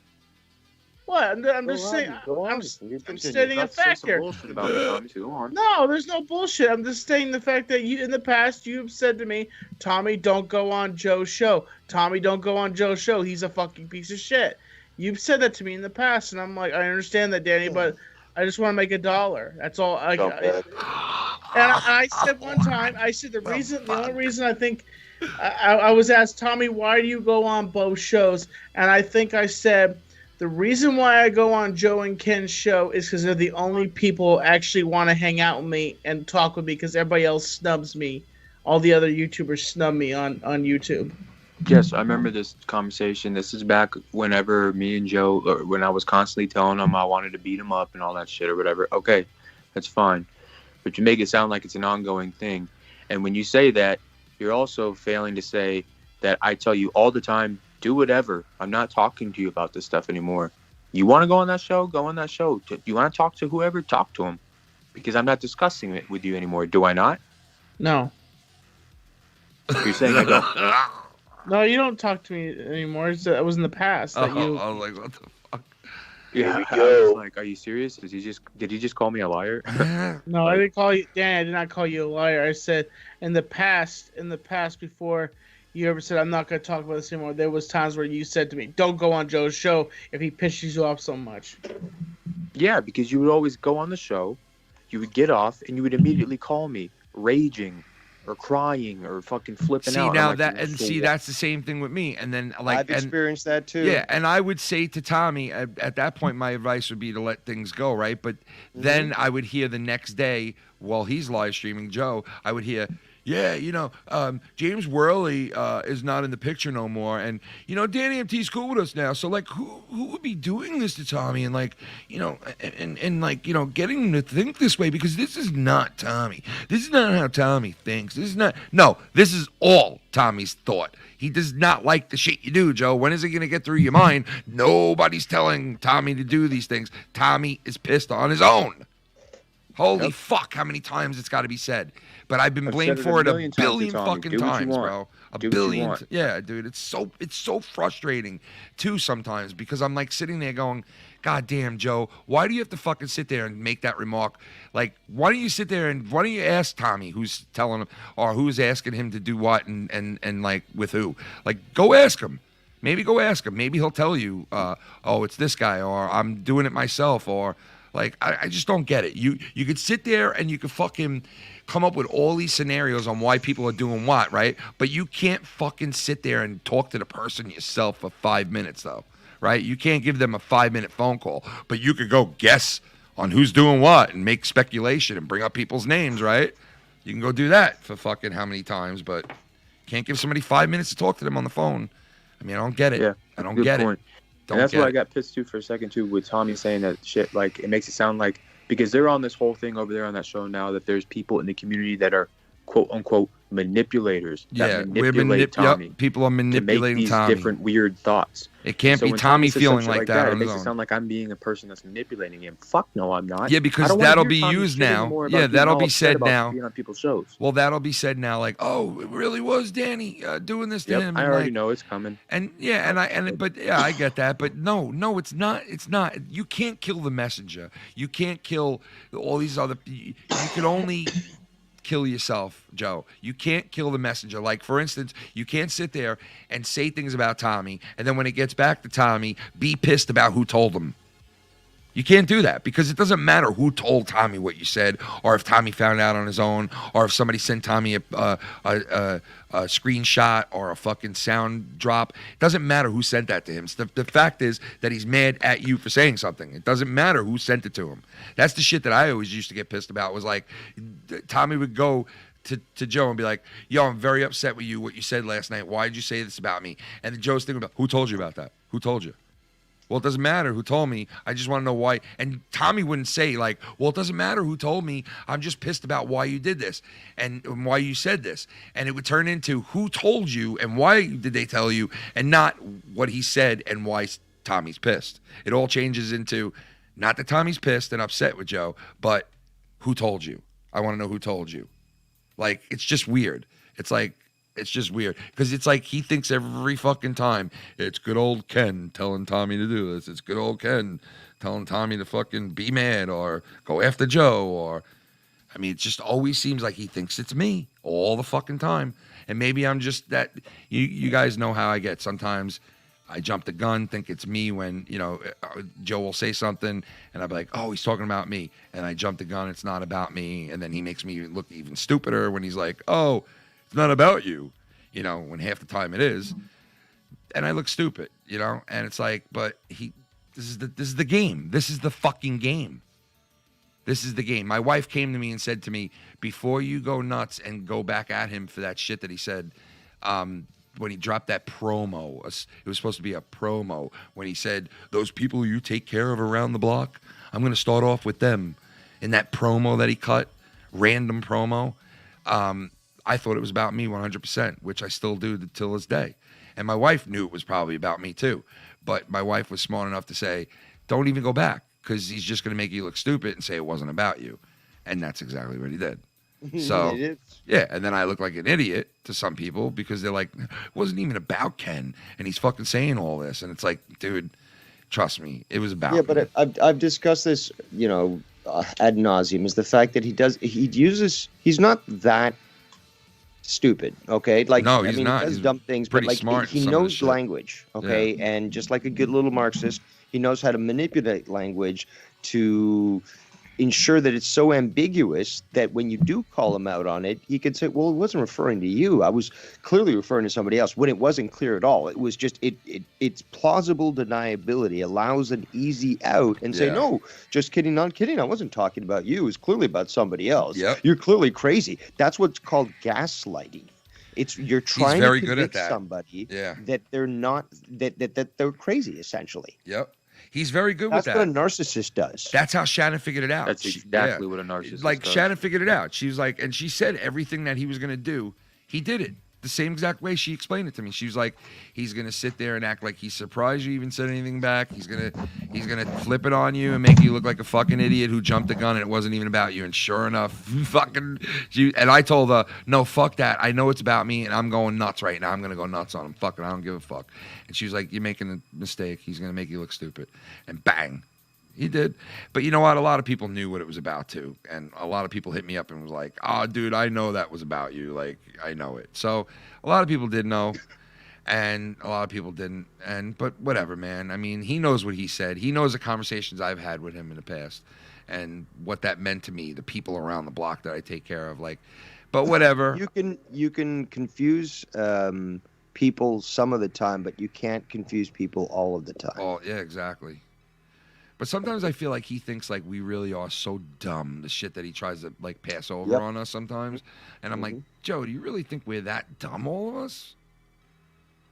S3: What? I'm just saying. I'm stating a fact here. No, there's no bullshit. I'm just stating the fact that in the past you've said to me, Tommy, don't go on Joe's show. Tommy, don't go on Joe's show. He's a fucking piece of shit. You've said that to me in the past, and I'm like, I understand that, Danny, but I just want to make $1. That's all. And I said one time, the only reason I think. I was asked, Tommy, why do you go on both shows? And I think I said, the reason why I go on Joe and Ken's show is because they're the only people who actually want to hang out with me and talk with me because everybody else snubs me. All the other YouTubers snub me on YouTube.
S5: Yes, I remember this conversation. This is back whenever me and Joe, or when I was constantly telling him I wanted to beat him up and all that shit or whatever. Okay, that's fine. But you make it sound like it's an ongoing thing. And when you say that, you're also failing to say that I tell you all the time, do whatever. I'm not talking to you about this stuff anymore. You want to go on that show? Go on that show. You want to talk to whoever? Talk to him. Because I'm not discussing it with you anymore. Do I not?
S3: No.
S5: You're saying I don't.
S3: No, you don't talk to me anymore. That was in the past.
S2: I was like, what the fuck?
S5: Yeah, I was like, are you serious? Did he just call me a liar?
S3: No, I didn't call you. Dan, I did not call you a liar. I said in the past, before you ever said I'm not going to talk about this anymore, there was times where you said to me, "Don't go on Joe's show if he pisses you off so much."
S5: Yeah, because you would always go on the show, you would get off, and you would immediately call me, raging, or crying, or fucking flipping out.
S2: Now that's the same thing with me. And then
S12: I've experienced that too.
S2: Yeah, and I would say to Tommy at that point, my advice would be to let things go, right? But then I would hear the next day while he's live streaming Joe, I would hear, yeah, you know, James Worley is not in the picture no more, and you know, Danny MT's cool with us now. So like, who would be doing this to Tommy, and like, you know, and like, you know, getting him to think this way, because this is not Tommy. This is not how Tommy thinks. This is all Tommy's thought. He does not like the shit you do, Joe. When is it gonna get through your mind? Nobody's telling Tommy to do these things. Tommy is pissed on his own. Holy fuck, how many times it's got to be said. But I've been blamed for it a billion fucking times, bro. A billion. Yeah, dude, it's so frustrating too sometimes, because I'm like sitting there going, God damn, Joe, why do you have to fucking sit there and make that remark? Like, why don't you sit there and why don't you ask Tommy who's telling him or who's asking him to do what and like with who? Like, go ask him. Maybe go ask him. Maybe he'll tell you, oh, it's this guy, or I'm doing it myself, or like, I just don't get it. You could sit there and you could fucking come up with all these scenarios on why people are doing what, right? But you can't fucking sit there and talk to the person yourself for 5 minutes, though, right? You can't give them a 5-minute phone call, but you could go guess on who's doing what and make speculation and bring up people's names, right? You can go do that for fucking how many times, but can't give somebody 5 minutes to talk to them on the phone. I mean, I don't get it.
S5: Yeah.
S2: I don't
S5: Good
S2: get
S5: point.
S2: it. Don't
S5: And that's
S2: get
S5: what I
S2: it.
S5: got pissed too for a second too with Tommy saying that shit. Like it makes it sound like because they're on this whole thing over there on that show now that there's people in the community that are quote unquote manipulators. That manipulate Tommy.
S2: Yep, people are manipulating
S5: to make these
S2: Tommy.
S5: different weird thoughts.
S2: It can't
S5: So
S2: be
S5: when
S2: Tommy
S5: says
S2: feeling
S5: some shit
S2: like that
S5: it
S2: on
S5: makes
S2: his
S5: it
S2: own.
S5: sound like I'm being a person that's manipulating him. Fuck no, I'm not.
S2: Yeah,
S5: I
S2: because
S5: don't wanna
S2: that'll
S5: hear
S2: be
S5: Tommy
S2: used
S5: shitting
S2: now.
S5: anymore about
S2: Yeah,
S5: getting
S2: that'll
S5: all
S2: be
S5: upset
S2: said
S5: about
S2: now.
S5: being on people's shows.
S2: Well, that'll be said now. Like, oh, it really was Danny doing this to him.
S5: I
S2: and
S5: already
S2: like,
S5: know it's coming.
S2: And yeah, but yeah, I get that. But no, it's not. It's not. You can't kill the messenger. You can't kill all these other. You can only kill yourself, Joe. You can't kill the messenger. Like, for instance, you can't sit there and say things about Tommy, and then when it gets back to Tommy, be pissed about who told him. You can't do that because it doesn't matter who told Tommy what you said, or if Tommy found out on his own, or if somebody sent Tommy a screenshot or a fucking sound drop. It doesn't matter who sent that to him. The fact is that he's mad at you for saying something. It doesn't matter who sent it to him. That's the shit that I always used to get pissed about. Was like Tommy would go to Joe and be like, yo, I'm very upset with you, what you said last night. Why did you say this about me? And then Joe's thinking about, who told you about that? Who told you? Well, it doesn't matter who told me. I just want to know why. And Tommy wouldn't say like, well, it doesn't matter who told me. I'm just pissed about why you did this and why you said this. And it would turn into who told you and why did they tell you and not what he said and why Tommy's pissed. It all changes into not that Tommy's pissed and upset with Joe, but who told you? I want to know who told you. Like, it's just weird. It's just weird because it's like he thinks every fucking time it's good old Ken telling Tommy to do this. It's good old Ken telling Tommy to fucking be mad or go after Joe or, I mean, it just always seems like he thinks it's me all the fucking time. And maybe I'm just that, you guys know how I get. Sometimes I jump the gun, think it's me when, Joe will say something and I'll be like, oh, he's talking about me. And I jump the gun, it's not about me. And then he makes me look even stupider when he's like, oh, it's not about you, when half the time it is. And I look stupid, and it's like, but this is the game. This is the fucking game. This is the game. My wife came to me and said to me, before you go nuts and go back at him for that shit that he said, when he dropped that promo, it was supposed to be a promo, when he said, those people you take care of around the block, I'm going to start off with them. In that promo that he cut, random promo, I thought it was about me 100%, which I still do till this day. And my wife knew it was probably about me too. But my wife was smart enough to say, don't even go back because he's just going to make you look stupid and say it wasn't about you. And that's exactly what he did. So, yeah, and then I look like an idiot to some people because they're like, it wasn't even about Ken. And he's fucking saying all this. And it's like, dude, trust me, it was about
S12: Yeah,
S2: me.
S12: but I've discussed this, ad nauseum, is the fact that he's not that stupid, okay? Like,
S2: no, he's not.
S12: He does
S2: he's
S12: dumb things, but like he knows language, okay? Yeah. And just like a good little Marxist, he knows how to manipulate language to ensure that it's so ambiguous that when you do call him out on it, he can say, well, it wasn't referring to you. I was clearly referring to somebody else when it wasn't clear at all. It was just, it's plausible deniability allows an easy out and say, no, just kidding, not kidding. I wasn't talking about you. It was clearly about somebody else. Yep. You're clearly crazy. That's what's called gaslighting. You're trying to convince somebody that they're not, that they're crazy, essentially.
S2: Yep. He's very good with that.
S12: That's what a narcissist does.
S2: That's how Shannon figured it out.
S5: That's exactly what a narcissist does.
S2: Like, Shannon figured it out. She was like, and she said everything that he was going to do, he did it. The same exact way she explained it to me. She was like, he's going to sit there and act like he's surprised you even said anything back. He's going to flip it on you and make you look like a fucking idiot who jumped the gun and it wasn't even about you. And sure enough, and I told her, no, fuck that. I know it's about me and I'm going nuts right now. I'm going to go nuts on him. Fuck it. I don't give a fuck. And she was like, you're making a mistake. He's going to make you look stupid. And bang. He did. But you know what? A lot of people knew what it was about, too. And a lot of people hit me up and was like, oh, dude, I know that was about you. Like, I know it. So a lot of people did know, and a lot of people didn't. But whatever, man. I mean, he knows what he said. He knows the conversations I've had with him in the past and what that meant to me, the people around the block that I take care of. Like, but whatever.
S12: You can confuse people some of the time, but you can't confuse people all of the time.
S2: Oh, yeah, exactly. But sometimes I feel like he thinks like we really are so dumb, the shit that he tries to like pass over on us sometimes. And I'm like, Joe, do you really think we're that dumb, all of us?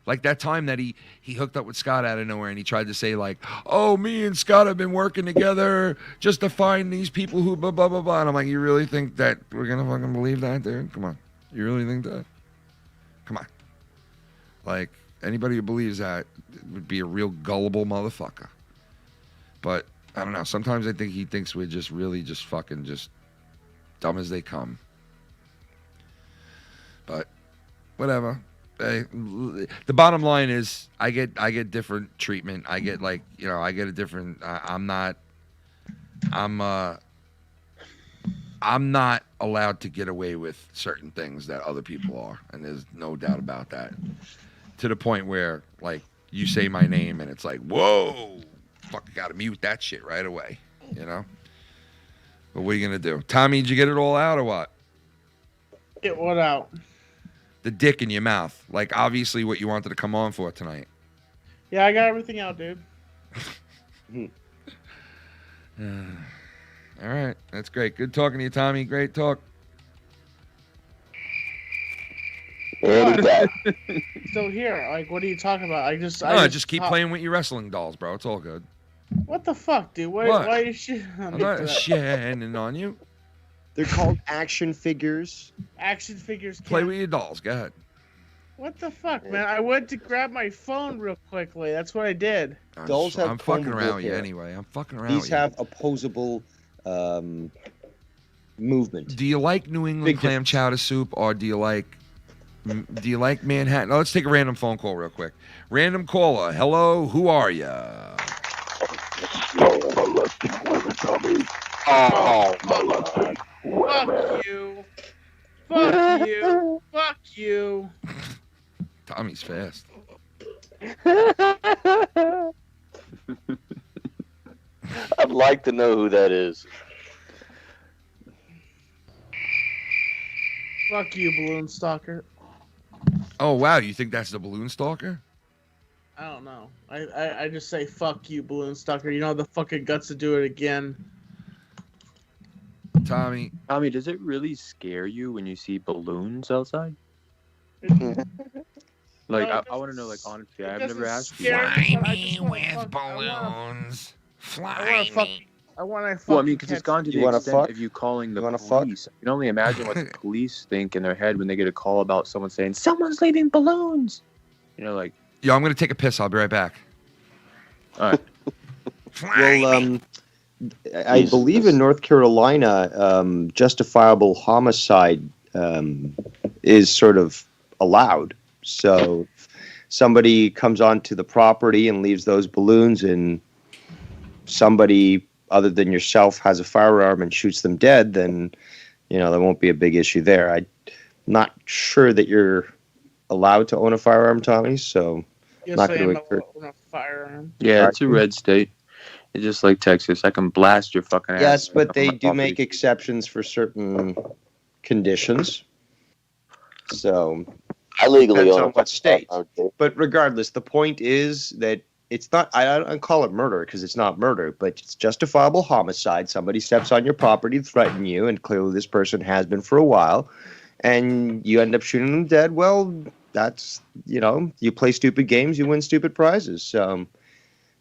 S2: Like that time that he hooked up with Scott out of nowhere and he tried to say like, oh, me and Scott have been working together just to find these people who blah, blah, blah, blah. And I'm like, you really think that we're going to fucking believe that, dude? Come on. You really think that? Come on. Like, anybody who believes that would be a real gullible motherfucker. But, I don't know. Sometimes I think he thinks we're just really just fucking just dumb as they come. But, whatever. The bottom line is I get different treatment. I get like, I get a different I'm not allowed to get away with certain things that other people are, and there's no doubt about that. To the point where like you say my name and it's like, whoa, fuck, I gotta mute that shit right away, But what are you gonna do? Tommy, did you get it all out or what?
S3: Get what out?
S2: The dick in your mouth. Like, obviously what you wanted to come on for tonight.
S3: Yeah, I got everything out, dude.
S2: All right. That's great. Good talking to you, Tommy. Great talk.
S3: Still here. Like, what are you talking about? I just
S2: keep playing with your wrestling dolls, bro. It's all good.
S3: What the fuck, dude? Why are you shitting on me?
S2: I'm not shitting on you.
S12: They're called action figures.
S3: Action figures.
S2: Play with your dolls. Go ahead.
S3: What the fuck, man? I went to grab my phone real quickly. That's what I did.
S12: Dolls have
S2: I'm fucking around with you
S12: hair.
S2: anyway. I'm fucking around
S12: These
S2: with you.
S12: have opposable movement.
S2: Do you like New England clam chowder soup or do you like Manhattan? Now, let's take a random phone call real quick. Random caller. Hello. Who are you?
S3: Fuck you. Fuck you. Fuck you.
S2: Tommy's fast.
S11: I'd like to know who that is.
S3: Fuck you, balloon stalker.
S2: Oh, wow. You think that's the balloon stalker?
S3: I don't know. I just say fuck you, balloon stalker. You know the fucking guts to do it again.
S2: Tommy,
S5: does it really scare you when you see balloons outside? Like, I want to know, like, honestly, I've never asked you.
S6: Fly me with balloons. Fly me.
S3: I want to fuck.
S5: Well, I mean, because it's gone to the extent
S12: fuck?
S5: of you calling the
S12: wanna
S5: police. You can only imagine what the police think in their head when they get a call about someone saying, someone's leaving balloons. Like...
S2: Yo, I'm going to take a piss. I'll be right back.
S5: All right.
S12: Well, I believe in North Carolina, justifiable homicide is sort of allowed. So somebody comes onto the property and leaves those balloons and somebody other than yourself has a firearm and shoots them dead, then, there won't be a big issue there. I'm not sure that you're allowed to own a firearm, Tommy, so
S3: Yes,
S12: not
S3: I
S12: going
S3: am
S12: to encourage.
S3: a firearm.
S5: Yeah, it's a red state. It's just like Texas. I can blast your fucking ass.
S12: Yes, but
S5: on
S12: they
S5: my
S12: do
S5: property.
S12: make exceptions for certain conditions. So
S11: I legally
S12: depends
S11: own
S12: on what state.
S11: Okay.
S12: But regardless, the point is that it's not. I don't call it murder because it's not murder, but it's justifiable homicide. Somebody steps on your property, threaten you, and clearly this person has been for a while, and you end up shooting them dead. Well, that's you play stupid games, you win stupid prizes.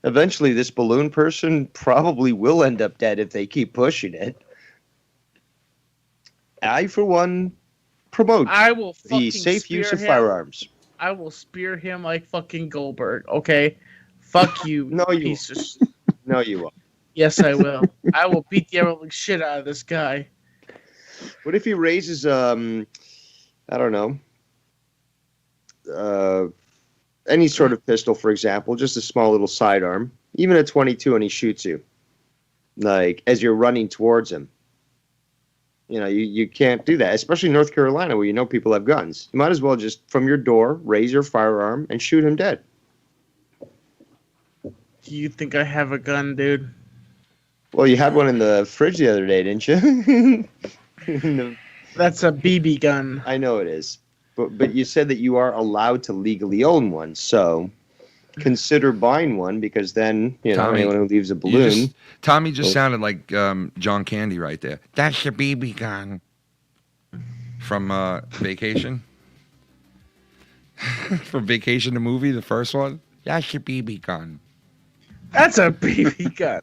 S12: Eventually, this balloon person probably will end up dead if they keep pushing it. I, for one, promote
S3: I will
S12: the
S3: fucking
S12: safe use of
S3: spear him.
S12: firearms.
S3: I will spear him like fucking Goldberg. Okay, fuck you.
S12: No, you
S3: piece of sh-
S12: No, you won't.
S3: Yes, I will. I will beat the ever shit out of this guy.
S12: What if he raises, I don't know, any sort of pistol, for example, just a small little sidearm, even a 22, and he shoots you, like, as you're running towards him. You can't do that, especially in North Carolina where people have guns. You might as well just, from your door, raise your firearm and shoot him dead.
S3: Do you think I have a gun, dude?
S12: Well, you had one in the fridge the other day, didn't you?
S3: That's a BB gun.
S12: I know it is. But you said that you are allowed to legally own one, so consider buying one because then,
S2: Tommy,
S12: anyone who leaves a balloon...
S2: Tommy just sounded like John Candy right there. That's your BB gun. From Vacation. From Vacation the Movie, the first one. That's your BB gun.
S3: That's a BB gun.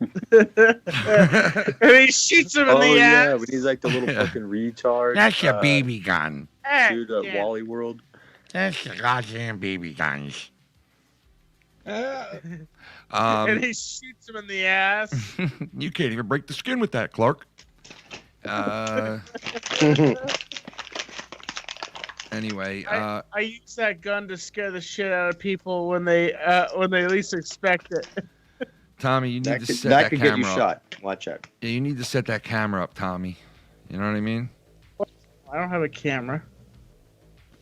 S3: And he shoots him in the ass.
S5: Yeah, when he's like the little fucking retard.
S2: That's your BB gun.
S5: Dude, Wally World.
S2: That's your goddamn BB guns.
S3: And he shoots him in the ass.
S2: You can't even break the skin with that, Clark. Anyway,
S3: I use that gun to scare the shit out of people when they least expect it.
S2: Tommy, you need to set
S12: that
S2: that
S12: could
S2: camera
S12: get you
S2: up.
S12: shot. Watch out.
S2: Yeah, you need to set that camera up, Tommy. You know what I mean?
S3: I don't have a camera.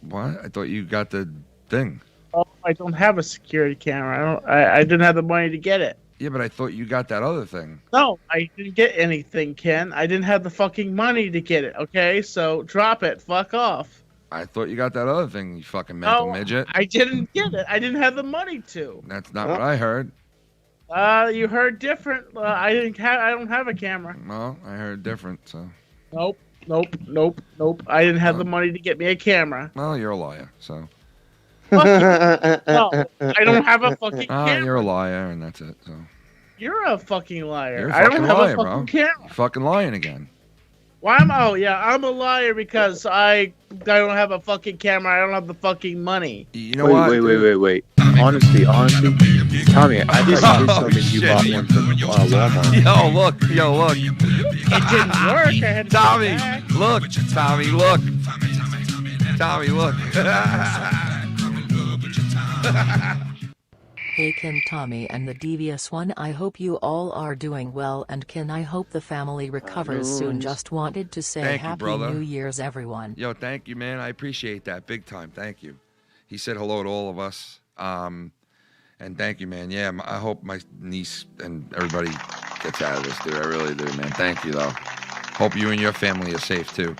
S2: What? I thought you got the thing.
S3: Oh, I don't have a security camera. I didn't have the money to get it.
S2: Yeah, but I thought you got that other thing.
S3: No, I didn't get anything, Ken. I didn't have the fucking money to get it. Okay, so drop it. Fuck off.
S2: I thought you got that other thing, you fucking mental midget.
S3: I didn't get it. I didn't have the money to.
S2: That's not what I heard.
S3: You heard different. I don't have a camera.
S2: Well, I heard different. So.
S3: Nope. I didn't have the money to get me a camera.
S2: Well, you're a liar. So.
S3: No, I don't have a fucking camera.
S2: You're a liar, and that's it. So.
S3: You're a fucking liar.
S2: You're a
S3: I
S2: fucking
S3: don't have
S2: liar,
S3: a fucking
S2: bro.
S3: camera.
S2: You're fucking lying again.
S3: Why am? Oh yeah, I'm a liar because I don't have a fucking camera. I don't have the fucking money.
S2: You know what?
S5: Wait. Honestly, Tommy, I just did something you bought one from Walmart.
S2: Yo, look.
S3: It didn't work. I had to
S2: Tommy, look. Tommy, look.
S7: Hey Ken, Tommy, and the devious one, I hope you all are doing well, and Ken, I hope the family recovers soon. Just wanted to say
S2: Thank you,
S7: Happy
S2: brother.
S7: New Year's, everyone.
S2: Yo, thank you, man. I appreciate that big time. Thank you. He said hello to all of us. And thank you, man. Yeah, I hope my niece and everybody gets out of this, dude. I really do, man. Thank you, though. Hope you and your family are safe, too.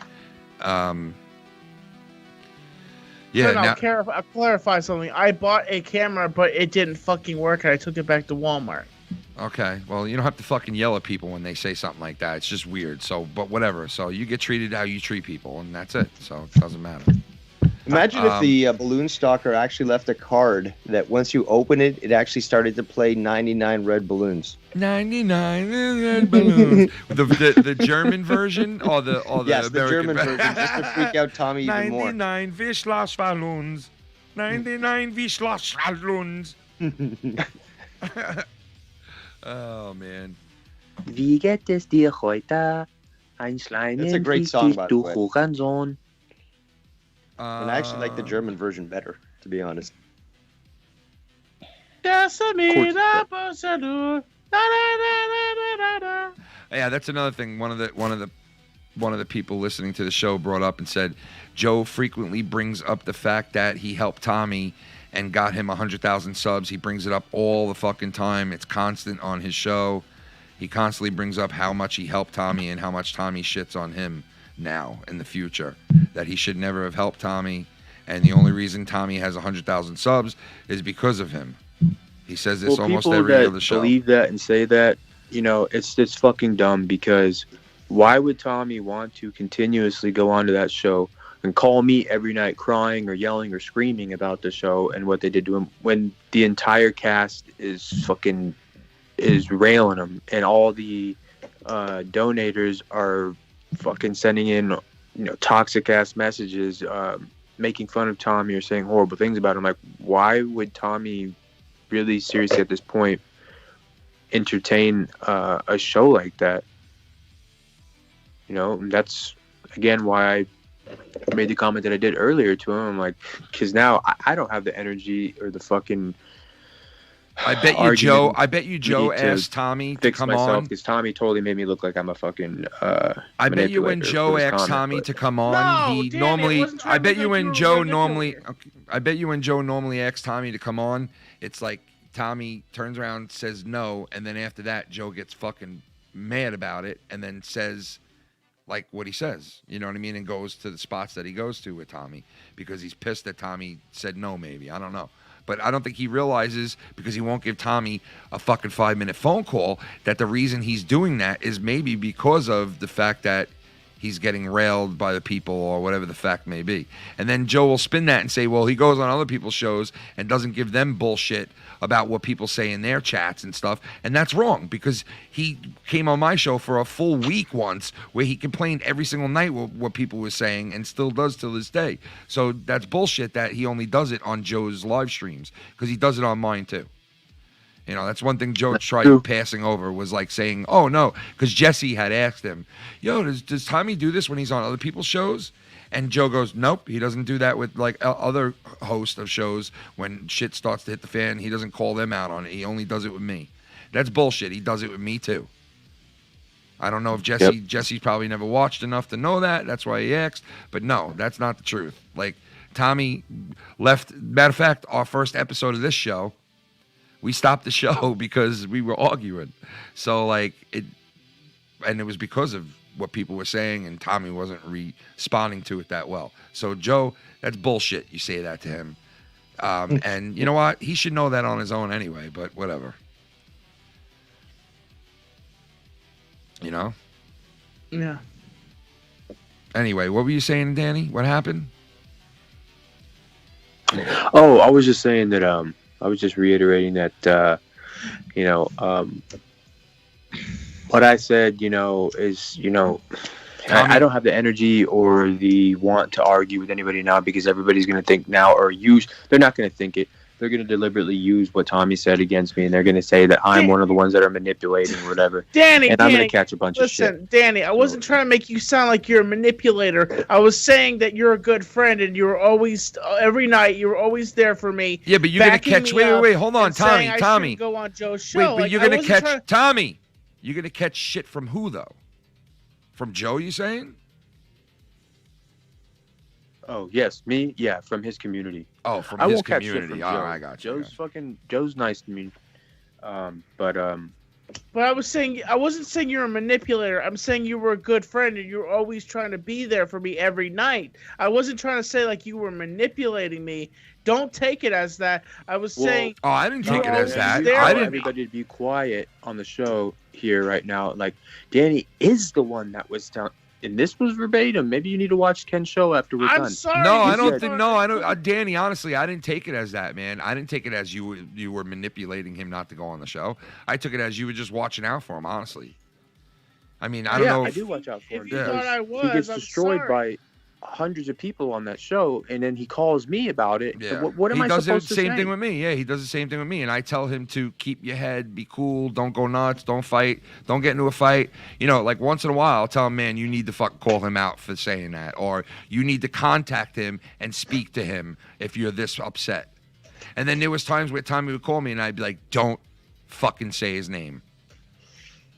S2: Yeah,
S3: I'll clarify something. I bought a camera, but it didn't fucking work, and I took it back to Walmart.
S2: Okay, well, you don't have to fucking yell at people when they say something like that. It's just weird. So, but whatever. So you get treated how you treat people, and that's it. So it doesn't matter.
S12: Imagine if the balloon stalker actually left a card that once you open it, it actually started to play 99 red balloons.
S2: 99 red balloons. the German version or the
S12: yes,
S2: American
S12: the German version, just to freak out Tommy even more.
S2: 99 Wischloss balloons. 99 Wischloss balloons. Oh man.
S5: Wie geht es dir heute? Ein kleines
S12: That's a great song, by the way.
S5: Hurensohn.
S12: And I actually like the German version better, to be honest.
S2: Yeah, that's another thing. One of the people listening to the show brought up and said Joe frequently brings up the fact that he helped Tommy and got him 100,000 subs. He brings it up all the fucking time. It's constant on his show. He constantly brings up how much he helped Tommy and how much Tommy shits on him now in the future, that he should never have helped Tommy, and the only reason Tommy has 100,000 subs is because of him. He says this almost every other show.
S5: People that believe that and say that, it's fucking dumb, because why would Tommy want to continuously go onto that show and call me every night crying or yelling or screaming about the show and what they did to him when the entire cast is railing him and all the donators are fucking sending in, toxic ass messages, making fun of Tommy or saying horrible things about him? Like, why would Tommy really seriously at this point entertain a show like that? That's again why I made the comment that I did earlier to him. I'm like, because now I don't have the energy or the fucking.
S2: I bet you Joe asked Tommy to come on,
S5: because Tommy totally made me look like I'm a fucking.
S2: I bet you when Joe asked Tommy to come on, I bet you when Joe normally asks Tommy to come on, it's like Tommy turns around, says no, and then after that Joe gets fucking mad about it, and then says like what he says, you know what I mean, and goes to the spots that he goes to with Tommy because he's pissed that Tommy said no. Maybe, I don't know. But I don't think he realizes, because he won't give Tommy a fucking 5-minute phone call, that the reason he's doing that is maybe because of the fact that he's getting railed by the people or whatever the fact may be. And then Joe will spin that and say, well, he goes on other people's shows and doesn't give them bullshit about what people say in their chats and stuff. And that's wrong, because he came on my show for a full week once where he complained every single night what people were saying, and still does till this day. So that's bullshit that he only does it on Joe's live streams, because he does it on mine too. You know, that's one thing Joe tried passing over, was like saying, oh, no, because Jesse had asked him, yo, does Tommy do this when he's on other people's shows? And Joe goes, nope, he doesn't do that with like other hosts of shows. When shit starts to hit the fan, he doesn't call them out on it. He only does it with me. That's bullshit. He does it with me too. I don't know if Jesse's probably never watched enough to know that. That's why he asked. But no, that's not the truth. Like, Tommy left. Matter of fact, our first episode of this show, we stopped the show because we were arguing. So like it was because of what people were saying, and Tommy wasn't responding to it that well. So Joe, that's bullshit. You say that to him. And you know what? He should know that on his own anyway, but whatever. You know?
S3: Yeah.
S2: Anyway, what were you saying, Danny? What happened?
S5: Oh, I was just saying that I was just reiterating that what I said, is, I don't have the energy or the want to argue with anybody now, because everybody's going to think now, they're not going to think it. They're going to deliberately use what Tommy said against me, and they're going to say that I'm one of the ones that are manipulating or whatever.
S3: Danny,
S5: I'm going to catch a bunch of shit.
S3: Listen, Danny, I wasn't trying to make you sound like you're a manipulator. I was saying that you're a good friend, and you were always, every night, you were always there for me.
S2: Yeah, but you're going to catch, wait, hold on, Tommy.
S3: Go on Joe's show.
S2: Wait, but you're going to catch, Tommy, you're going to catch shit from who, though? From Joe, you saying?
S5: Oh, yes, me? Yeah, from his community.
S2: Oh, from
S5: his
S2: community.
S5: Catch shit from Joe.
S2: I got you.
S5: Joe's nice to me. But
S3: I wasn't saying you're a manipulator. I'm saying you were a good friend, and you're always trying to be there for me every night. I wasn't trying to say like you were manipulating me. Don't take it as that. I was saying.
S2: Oh, I didn't take it as that.
S5: I didn't. Everybody to be quiet on the show here right now. Like, Danny is the one that was telling. And this was verbatim. Maybe you need to watch Ken's show after we're done.
S3: Sorry.
S2: No, I don't think. No, I don't. Danny, honestly, I didn't take it as that, man. I didn't take it as you were manipulating him not to go on the show. I took it as you were just watching out for him, honestly. I mean, I don't know.
S5: I do watch out for him.
S3: If you thought I was,
S5: he gets destroyed by hundreds of people on that show, and then he calls me about it.
S2: Yeah.
S5: What am I supposed to say?
S2: He does the same thing with me. Yeah, he does the same thing with me, and I tell him to keep your head, be cool, don't go nuts, don't fight, don't get into a fight. Like once in a while, I'll tell him, man, you need to fucking call him out for saying that, or you need to contact him and speak to him if you're this upset. And then there was times where Tommy would call me, and I'd be like, don't fucking say his name.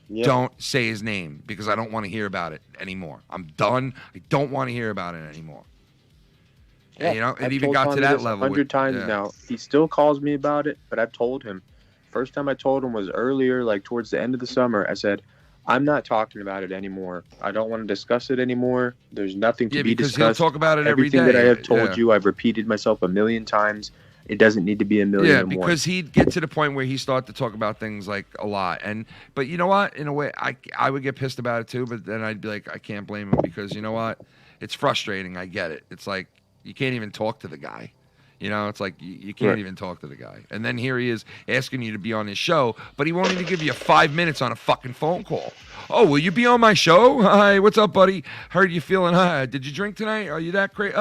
S2: Yep. Don't say his name, because I don't want to hear about it anymore. I'm done. I don't want to hear about it anymore.
S5: Yeah,
S2: and it even got to that level.
S5: 100 times now. He still calls me about it, but I've told him. First time I told him was earlier, like towards the end of the summer. I said, I'm not talking about it anymore. I don't want to discuss it anymore. There's nothing to be discussed.
S2: He'll talk about it every day.
S5: Everything that I have told you, I've repeated myself 1,000,000 times. It doesn't need to be 1,000,000
S2: Yeah,
S5: or more.
S2: because he'd get to the point where he started to talk about things like a lot. But you know what? In a way, I would get pissed about it too, but then I'd be like, I can't blame him, because you know what? It's frustrating. I get it. It's like you can't even talk to the guy. It's like you can't even talk to the guy. And then here he is asking you to be on his show, but he won't even give you 5 minutes on a fucking phone call. Oh, will you be on my show? Hi, what's up, buddy? Heard you feeling high. Did you drink tonight? Are you that crazy?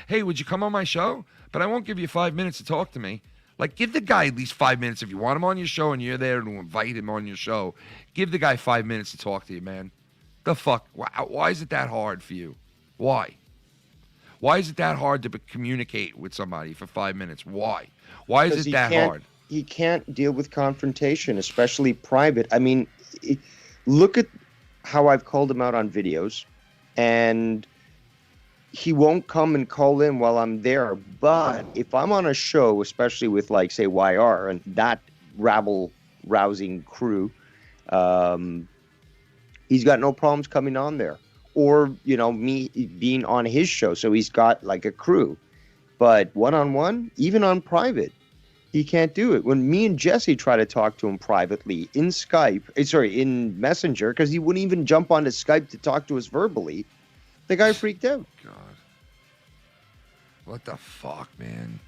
S2: Hey, would you come on my show? But I won't give you 5 minutes to talk to me. Like, give the guy at least 5 minutes. If you want him on your show and you're there to invite him on your show, give the guy 5 minutes to talk to you, man. The fuck? Why is it that hard for you? Why? Why is it that hard to communicate with somebody for 5 minutes? Why? Why is it that hard?
S12: He can't deal with confrontation, especially private. I mean, look at how I've called him out on videos, and he won't come and call in while I'm there. But if I'm on a show, especially with, like, say, YR and that rabble-rousing crew, he's got no problems coming on there. Or, me being on his show. So he's got, like, a crew. But one-on-one, even on private, He can't do it. When me and Jesse try to talk to him privately in in Messenger, because he wouldn't even jump onto Skype to talk to us verbally, the guy freaked out.
S2: God. What the fuck, man?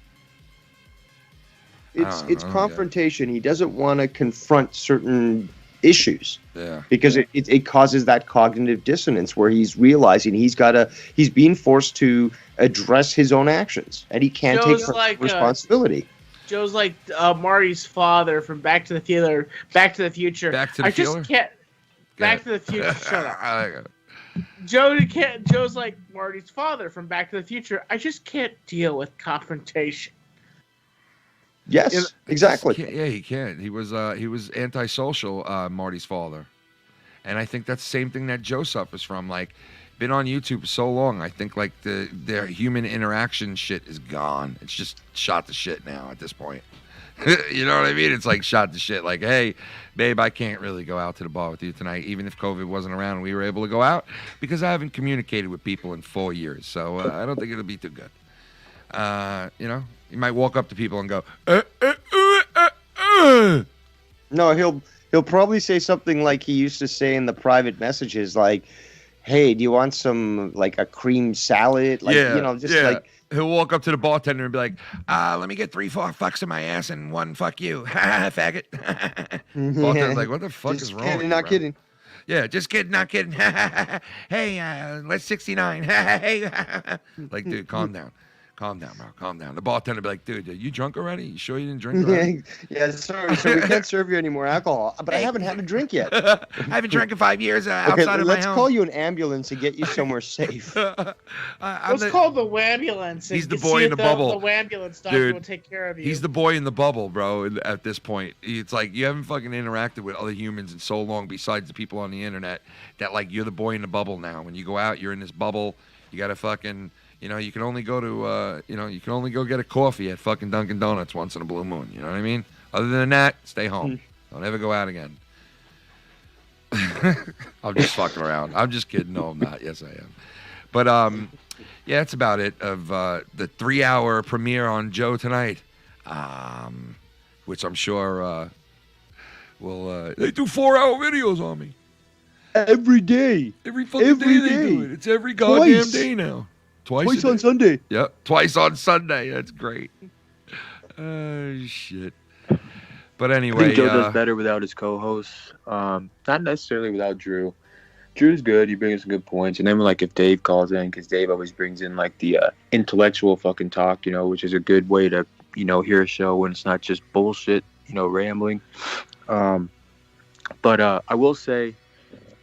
S12: It's confrontation. He doesn't want to confront certain issues.
S2: Yeah.
S12: Because it causes that cognitive dissonance where he's realizing he's being forced to address his own actions, and he can't
S3: Joe's
S12: take
S3: like,
S12: responsibility.
S3: Joe's like Marty's father from Back to the Future.
S2: Back to the
S3: just can't. Back to the Future. Shut up. Joe's like Marty's father from Back to the Future. I just can't deal with confrontation.
S12: Yes, exactly.
S2: He can't. He was antisocial, Marty's father, and I think that's the same thing that Joe suffers from. Like, been on YouTube so long, I think like their human interaction shit is gone. It's just shot to shit now at this point. You know what I mean? It's like shot to shit. Like, hey, babe, I can't really go out to the bar with you tonight, even if COVID wasn't around and we were able to go out, because I haven't communicated with people in 4 years. So I don't think it'll be too good. You know, you might walk up to people and go,
S12: No, he'll probably say something like he used to say in the private messages, like, hey, do you want some, like, a cream salad? Like,
S2: yeah,
S12: you know, just
S2: yeah.
S12: like...
S2: He'll walk up to the bartender and be like, let me get 3 fucks in my ass and 1 fuck you. Faggot. Bartender's like, what the fuck is wrong with you,
S12: Not
S2: bro?
S12: kidding.
S2: Yeah, just kidding, not kidding. Hey, let's 69. Hey. Like, dude, calm down. Calm down, bro. Calm down. The bartender be like, dude, are you drunk already? You sure you didn't drink already?
S12: Yeah, sorry. So we can't serve you any more alcohol. But I haven't had a drink yet.
S2: I haven't drank in 5 years outside of my
S12: let's
S2: home.
S12: call you an ambulance and get you somewhere safe.
S3: Let's call the wambulance.
S2: He's the boy in the bubble.
S3: The wambulance doctor
S2: Dude,
S3: will take care of you.
S2: He's the boy in the bubble, bro, at this point. It's like you haven't fucking interacted with other humans in so long besides the people on the internet that, like, you're the boy in the bubble now. When you go out, you're in this bubble. You got to fucking... You know, you can only go to, you can only go get a coffee at fucking Dunkin' Donuts once in a blue moon. You know what I mean? Other than that, stay home. Don't ever go out again. I'm just fucking around. I'm just kidding. No, I'm not. Yes, I am. But, yeah, that's about it of the 3-hour premiere on Joe tonight, which I'm sure will... they do 4-hour videos on me.
S12: Every day.
S2: Every fucking day they do it. It's every goddamn day now. Twice
S12: on Sunday.
S2: Yep, twice on Sunday. That's great. Shit. But
S5: I
S2: anyway,
S5: think Joe does better without his co-hosts. Not necessarily without Drew. Drew's good. He brings some good points. And then, like, if Dave calls in, because Dave always brings in, like, the intellectual fucking talk, which is a good way to, hear a show when it's not just bullshit, rambling. But I will say,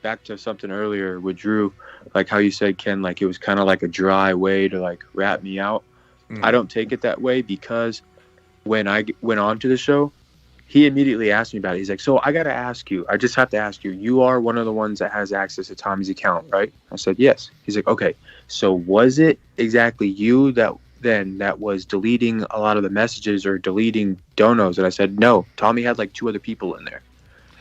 S5: back to something earlier with Drew, like how you said, Ken, like it was kind of like a dry way to like rat me out. I don't take it that way, because when I went on to the show, he immediately asked me about it. He's like, so I got to ask you, I just have to ask you, you are one of the ones that has access to Tommy's account, right? I said, yes. He's like, okay, so was it exactly you that was deleting a lot of the messages or deleting donos? And I said, no, Tommy had like 2 other people in there.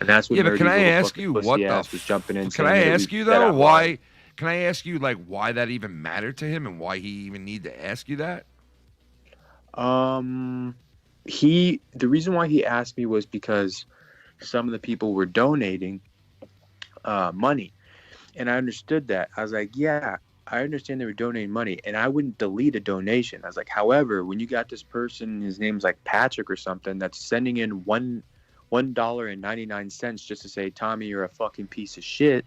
S5: And that's what.
S2: Yeah, but can I ask you what the
S5: was jumping in?
S2: Can I ask you though why? Can I ask you like why that even mattered to him and why he even need to ask you that?
S5: The reason why he asked me was because some of the people were donating money, and I understood that. I was like, yeah, I understand they were donating money, and I wouldn't delete a donation. I was like, however, when you got this person, his name's like Patrick or something, that's sending in $1.99 just to say, Tommy, you're a fucking piece of shit,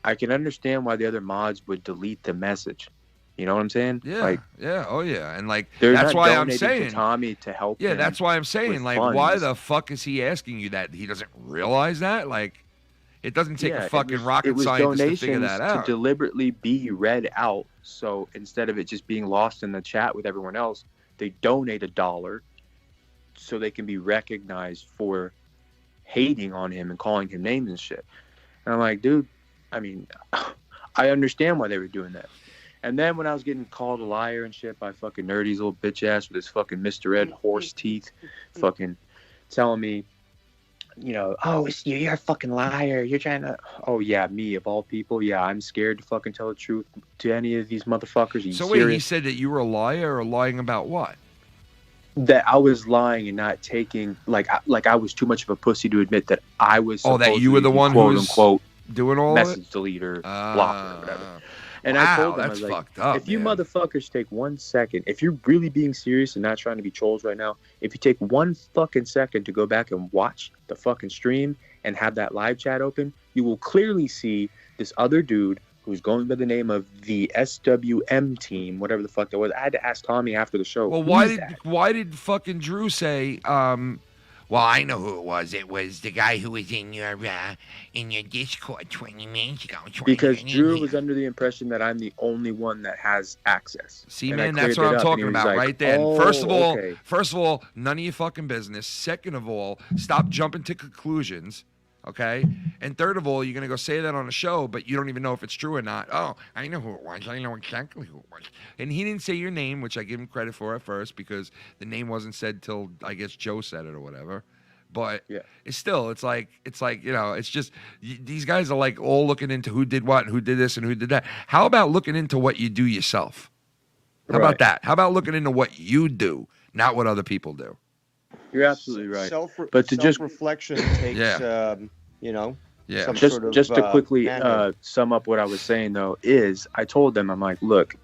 S5: I can understand why the other mods would delete the message. You know what I'm saying?
S2: Yeah, oh yeah, and like
S5: they're
S2: that's
S5: not
S2: why I'm
S5: donating
S2: saying
S5: to Tommy to help.
S2: Yeah,
S5: him
S2: that's why I'm saying
S5: with
S2: like
S5: funds.
S2: why the fuck is he asking you that? He doesn't realize that. Like, it doesn't take a fucking rocket scientist to figure that out.
S5: To deliberately be read out. So instead of it just being lost in the chat with everyone else, they donate $1 so they can be recognized for hating on him and calling him names and shit. And I'm like, dude, I mean, I understand why they were doing that. And then when I was getting called a liar and shit by fucking Nerdy's little bitch ass with his fucking Mr. Ed horse teeth, fucking telling me, oh, you're a fucking liar. You're trying to, oh yeah, me of all people. Yeah, I'm scared to fucking tell the truth to any of these motherfuckers.
S2: So wait, he said that you were a liar or lying about what?
S5: that I was lying and not taking like I was too much of a pussy to admit that I was.
S2: Oh, that you were the one
S5: quote
S2: who's
S5: unquote
S2: doing all
S5: message deleter, blocker, or whatever. And I told them, I was like,
S2: fucked up,
S5: if you motherfuckers take 1 second, if you're really being serious and not trying to be trolls right now, if you take 1 fucking second to go back and watch the fucking stream and have that live chat open, you will clearly see this other dude who's going by the name of the SWM team, whatever the fuck that was. I had to ask Tommy after the show.
S2: Well, why did fucking Drew say, well, I know who it was. It was the guy who was in your Discord 20 minutes ago.
S5: Because Drew was under the impression that I'm the only one that has access.
S2: See,
S5: and
S2: man, that's what I'm talking about right there.
S5: Oh,
S2: First of all, none of your fucking business. Second of all, stop jumping to conclusions. Okay? And third of all, you're going to go say that on a show, but you don't even know if it's true or not. Oh, I know who it was. I know exactly who it was. And he didn't say your name, which I give him credit for at first because the name wasn't said till, I guess, Joe said it or whatever. But it's still, it's like, it's just, these guys are like all looking into who did what and who did this and who did that. How about looking into what you do yourself? How about that? How about looking into what you do, not what other people do?
S5: You're absolutely right.
S12: But to self-reflection takes, some sort of,
S5: just to quickly sum up what I was saying though is I told them, I'm like, look,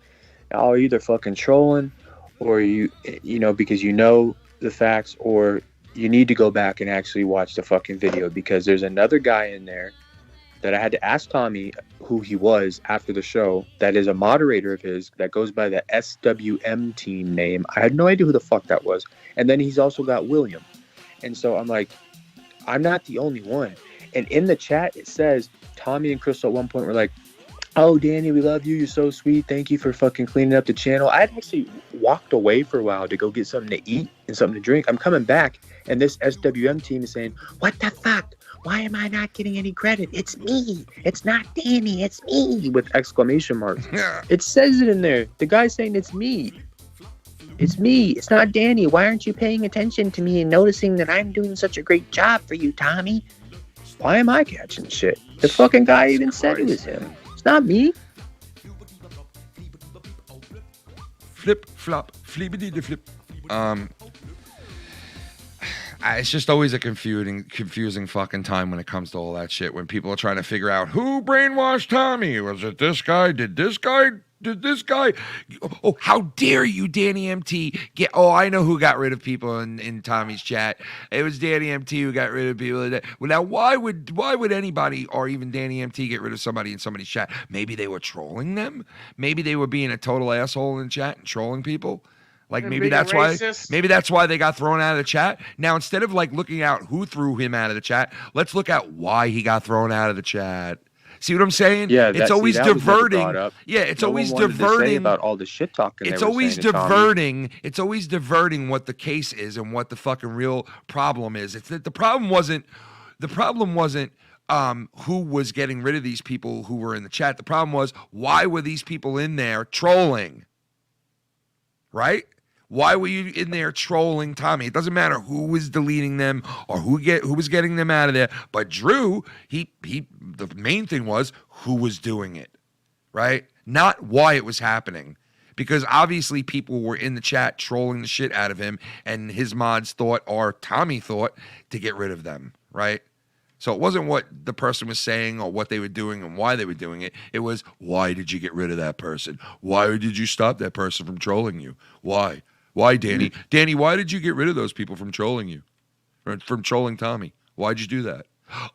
S5: y'all are either fucking trolling, or because you know the facts, or you need to go back and actually watch the fucking video, because there's another guy in there that I had to ask Tommy who he was after the show. That is a moderator of his that goes by the SWM team name. I had no idea who the fuck that was. And then he's also got William. And so I'm like, I'm not the only one. And in the chat, it says Tommy and Crystal at one point were like, oh, Danny, we love you. You're so sweet. Thank you for fucking cleaning up the channel. I had actually walked away for a while to go get something to eat and something to drink. I'm coming back, and this SWM team is saying, what the fuck? Why am I not getting any credit? It's me. It's not Danny. It's me. With exclamation marks. It says it in there. The guy's saying it's me. It's me. It's not Danny. Why aren't you paying attention to me and noticing that I'm doing such a great job for you, Tommy? Why am I catching shit? The fucking guy even said it was him. It's not me.
S2: Flip, flop, flippity the flip. It's just always a confusing fucking time when it comes to all that shit. When people are trying to figure out who brainwashed Tommy. Was it this guy? Did this guy? Oh, how dare you, Danny MT? I know who got rid of people in Tommy's chat. It was Danny MT who got rid of people. Well, now, why would anybody or even Danny MT get rid of somebody in somebody's chat? Maybe they were trolling them. Maybe they were being a total asshole in chat and trolling people. Like maybe that's why they got thrown out of the chat. Now, instead of like looking out who threw him out of the chat, let's look at why he got thrown out of the chat. See what I'm saying?
S5: Yeah,
S2: it's always diverting. Yeah, it's always diverting
S5: about all the shit talking.
S2: It's always diverting. It's always diverting what the case is and what the fucking real problem is. It's that the problem wasn't who was getting rid of these people who were in the chat. The problem was, why were these people in there trolling? Right? Why were you in there trolling Tommy? It doesn't matter who was deleting them or who was getting them out of there. But Drew, the main thing was who was doing it, right? Not why it was happening. Because obviously people were in the chat trolling the shit out of him, and his mods thought, or Tommy thought, to get rid of them, right? So it wasn't what the person was saying or what they were doing and why they were doing it. It was, why did you get rid of that person? Why did you stop that person from trolling you? Why? Why, Danny? Danny, why did you get rid of those people from trolling you? From trolling Tommy? Why'd you do that?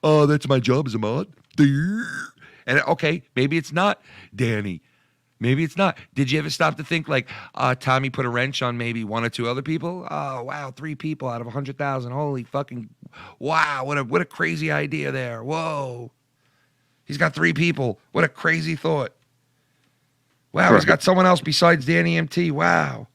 S2: Oh, that's my job as a mod. And okay, maybe it's not Danny. Maybe it's not. Did you ever stop to think like Tommy put a wrench on maybe one or two other people? Oh, wow, 3 people out of 100,000. Holy fucking, wow, what a crazy idea there. Whoa. He's got 3 people. What a crazy thought. Wow, he's got someone else besides Danny MT. Wow.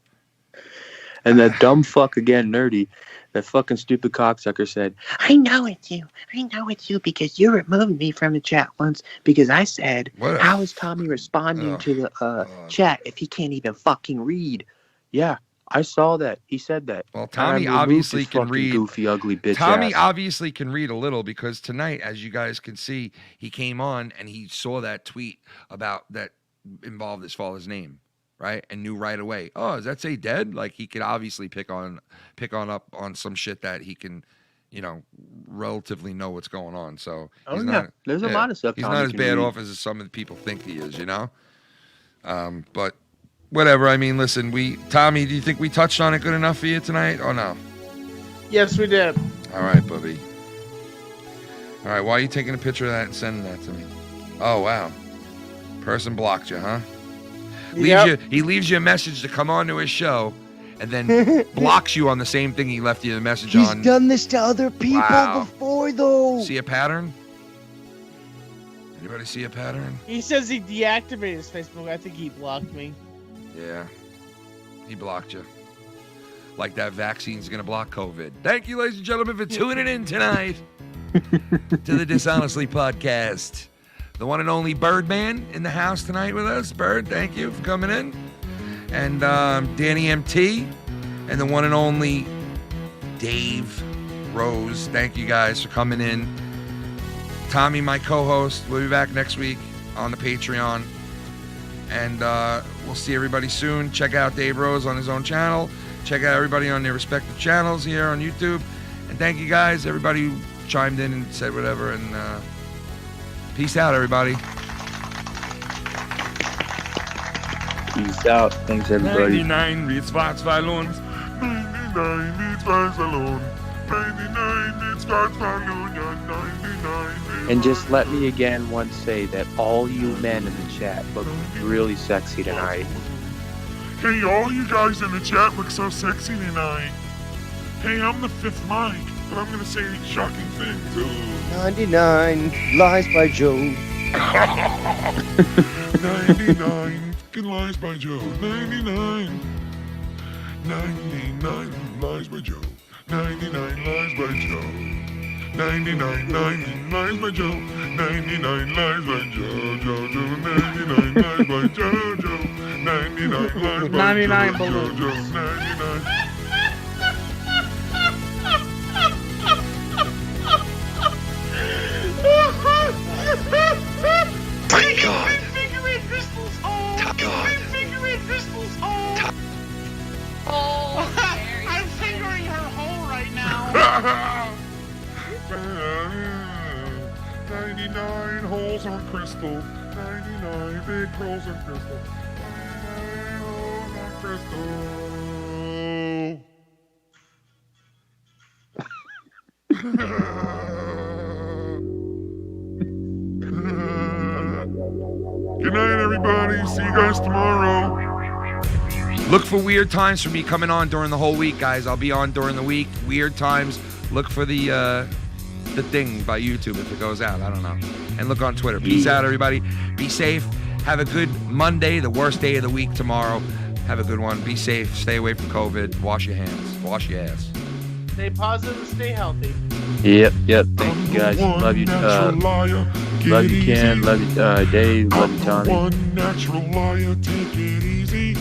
S5: And that dumb fuck again, Nerdy, that fucking stupid cocksucker said, I know it's you. I know it's you because you removed me from the chat once because I said, how is Tommy responding to the chat if he can't even fucking read? Yeah, I saw that. He said that.
S2: Well, Tommy obviously can read.
S5: Goofy, ugly bitch
S2: Tommy
S5: ass.
S2: obviously can read a little because tonight, as you guys can see, he came on and he saw that tweet about that involved his father's name. right? And knew right away. Oh, does that say dead? Like he could obviously pick on up on some shit that he can, relatively know what's going on. So
S5: there's a lot of stuff.
S2: He's
S5: Tommy
S2: not as
S5: can
S2: bad
S5: read.
S2: off as some of the people think he is, But whatever. I mean, listen, Tommy, do you think we touched on it good enough for you tonight? Oh no.
S3: Yes, we did.
S2: All right, Bubby. All right, why are you taking a picture of that and sending that to me? Oh, wow. Person blocked you, huh? He leaves you a message to come on to his show and then blocks you on the same thing he left you the message on.
S12: He's done this to other people before, though.
S2: See a pattern? Anybody see a pattern?
S3: He says he deactivated his Facebook. I think he blocked me.
S2: Yeah. He blocked you. Like that vaccine's going to block COVID. Thank you, ladies and gentlemen, for tuning in tonight to the Dishonestly podcast. The one and only Birdman in the house tonight with us. Bird, thank you for coming in. And Danny MT and the one and only Dave Rose. Thank you guys for coming in. Tommy, my co-host, will be back next week on the Patreon. And we'll see everybody soon. Check out Dave Rose on his own channel. Check out everybody on their respective channels here on YouTube. And thank you guys, everybody who chimed in and said whatever. And peace out, everybody.
S5: Peace out. Thanks, everybody.
S6: 99 beats Fox Violons.
S1: 99 beats Fox alone. 99 beats Fox alone. 99
S5: And just let me again once say that all you men in the chat look really sexy tonight.
S1: Hey, all you guys in the chat look so sexy tonight. Hey, I'm the fifth mic, but I'm gonna say a shocking thing too.
S12: 99 lies by Joe.
S1: 99 fucking lies by Joe. 99. 99 lies by Joe. 99 lies by Joe. 99 lies by Joe. 99 lies by Joe. 99 lies by Joe. 99 lies by
S3: 99
S1: Joe.
S3: balloons.
S1: 99.
S9: Thank God. Figure Crystal's home.
S1: Thank God.
S9: Figure Crystal's home. Oh, I'm fingering her hole right now.
S1: 99 holes on Crystal. 99 big holes on Crystal. 99 holes on Crystal. Good night, everybody. See you guys tomorrow.
S2: Look for weird times for me coming on during the whole week, guys. I'll be on during the week. Weird times. Look for the thing by YouTube if it goes out. I don't know. And look on Twitter. Peace out, everybody. Be safe. Have a good Monday, the worst day of the week tomorrow. Have a good one. Be safe. Stay away from COVID. Wash your hands. Wash your ass.
S3: Stay positive, stay healthy.
S5: Yep. Thank you guys. Love you. Love you, Ken. Love you, Dave. Love you, Tommy.
S1: One natural liar, take it easy.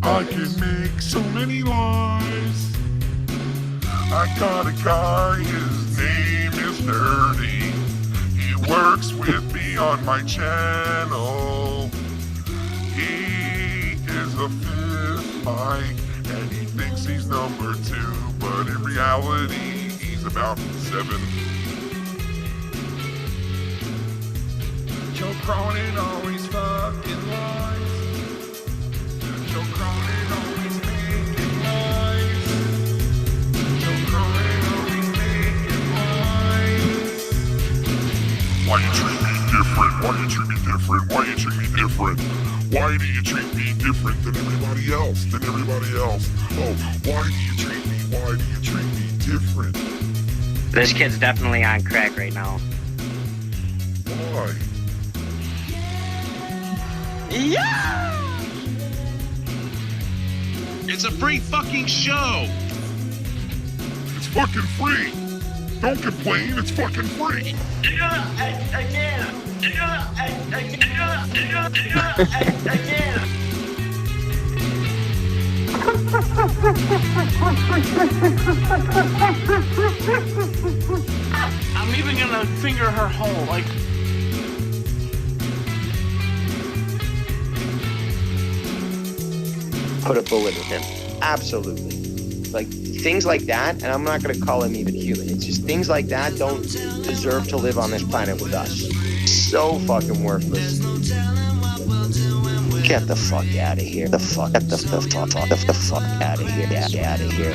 S1: I can make so many lies. I got a guy, his name is Nerdy. He works with me on my channel. He is a fifth mic, and he thinks he's number 2, but in reality, he's about 7.
S2: Joe Cronin always fucking lies. Joe Cronin always making lies. Joe Cronin always making lies.
S1: Why you treat me different? Why you treat me different? Why you treat me different? Why do you treat me different than everybody else? Oh, why do you treat me? Why do you treat me different?
S8: This kid's definitely on crack right now.
S1: Why?
S9: Yeah! It's a free fucking show.
S1: It's fucking free. Don't complain, it's fucking free.
S9: I'm even gonna finger her hole, like...
S12: put a bullet in him. Absolutely. Like, things like that, and I'm not going to call him even human. It's just things like that don't deserve to live on this planet with us. So fucking worthless. Get the fuck out of here. Get the fuck out of here. Get out of here.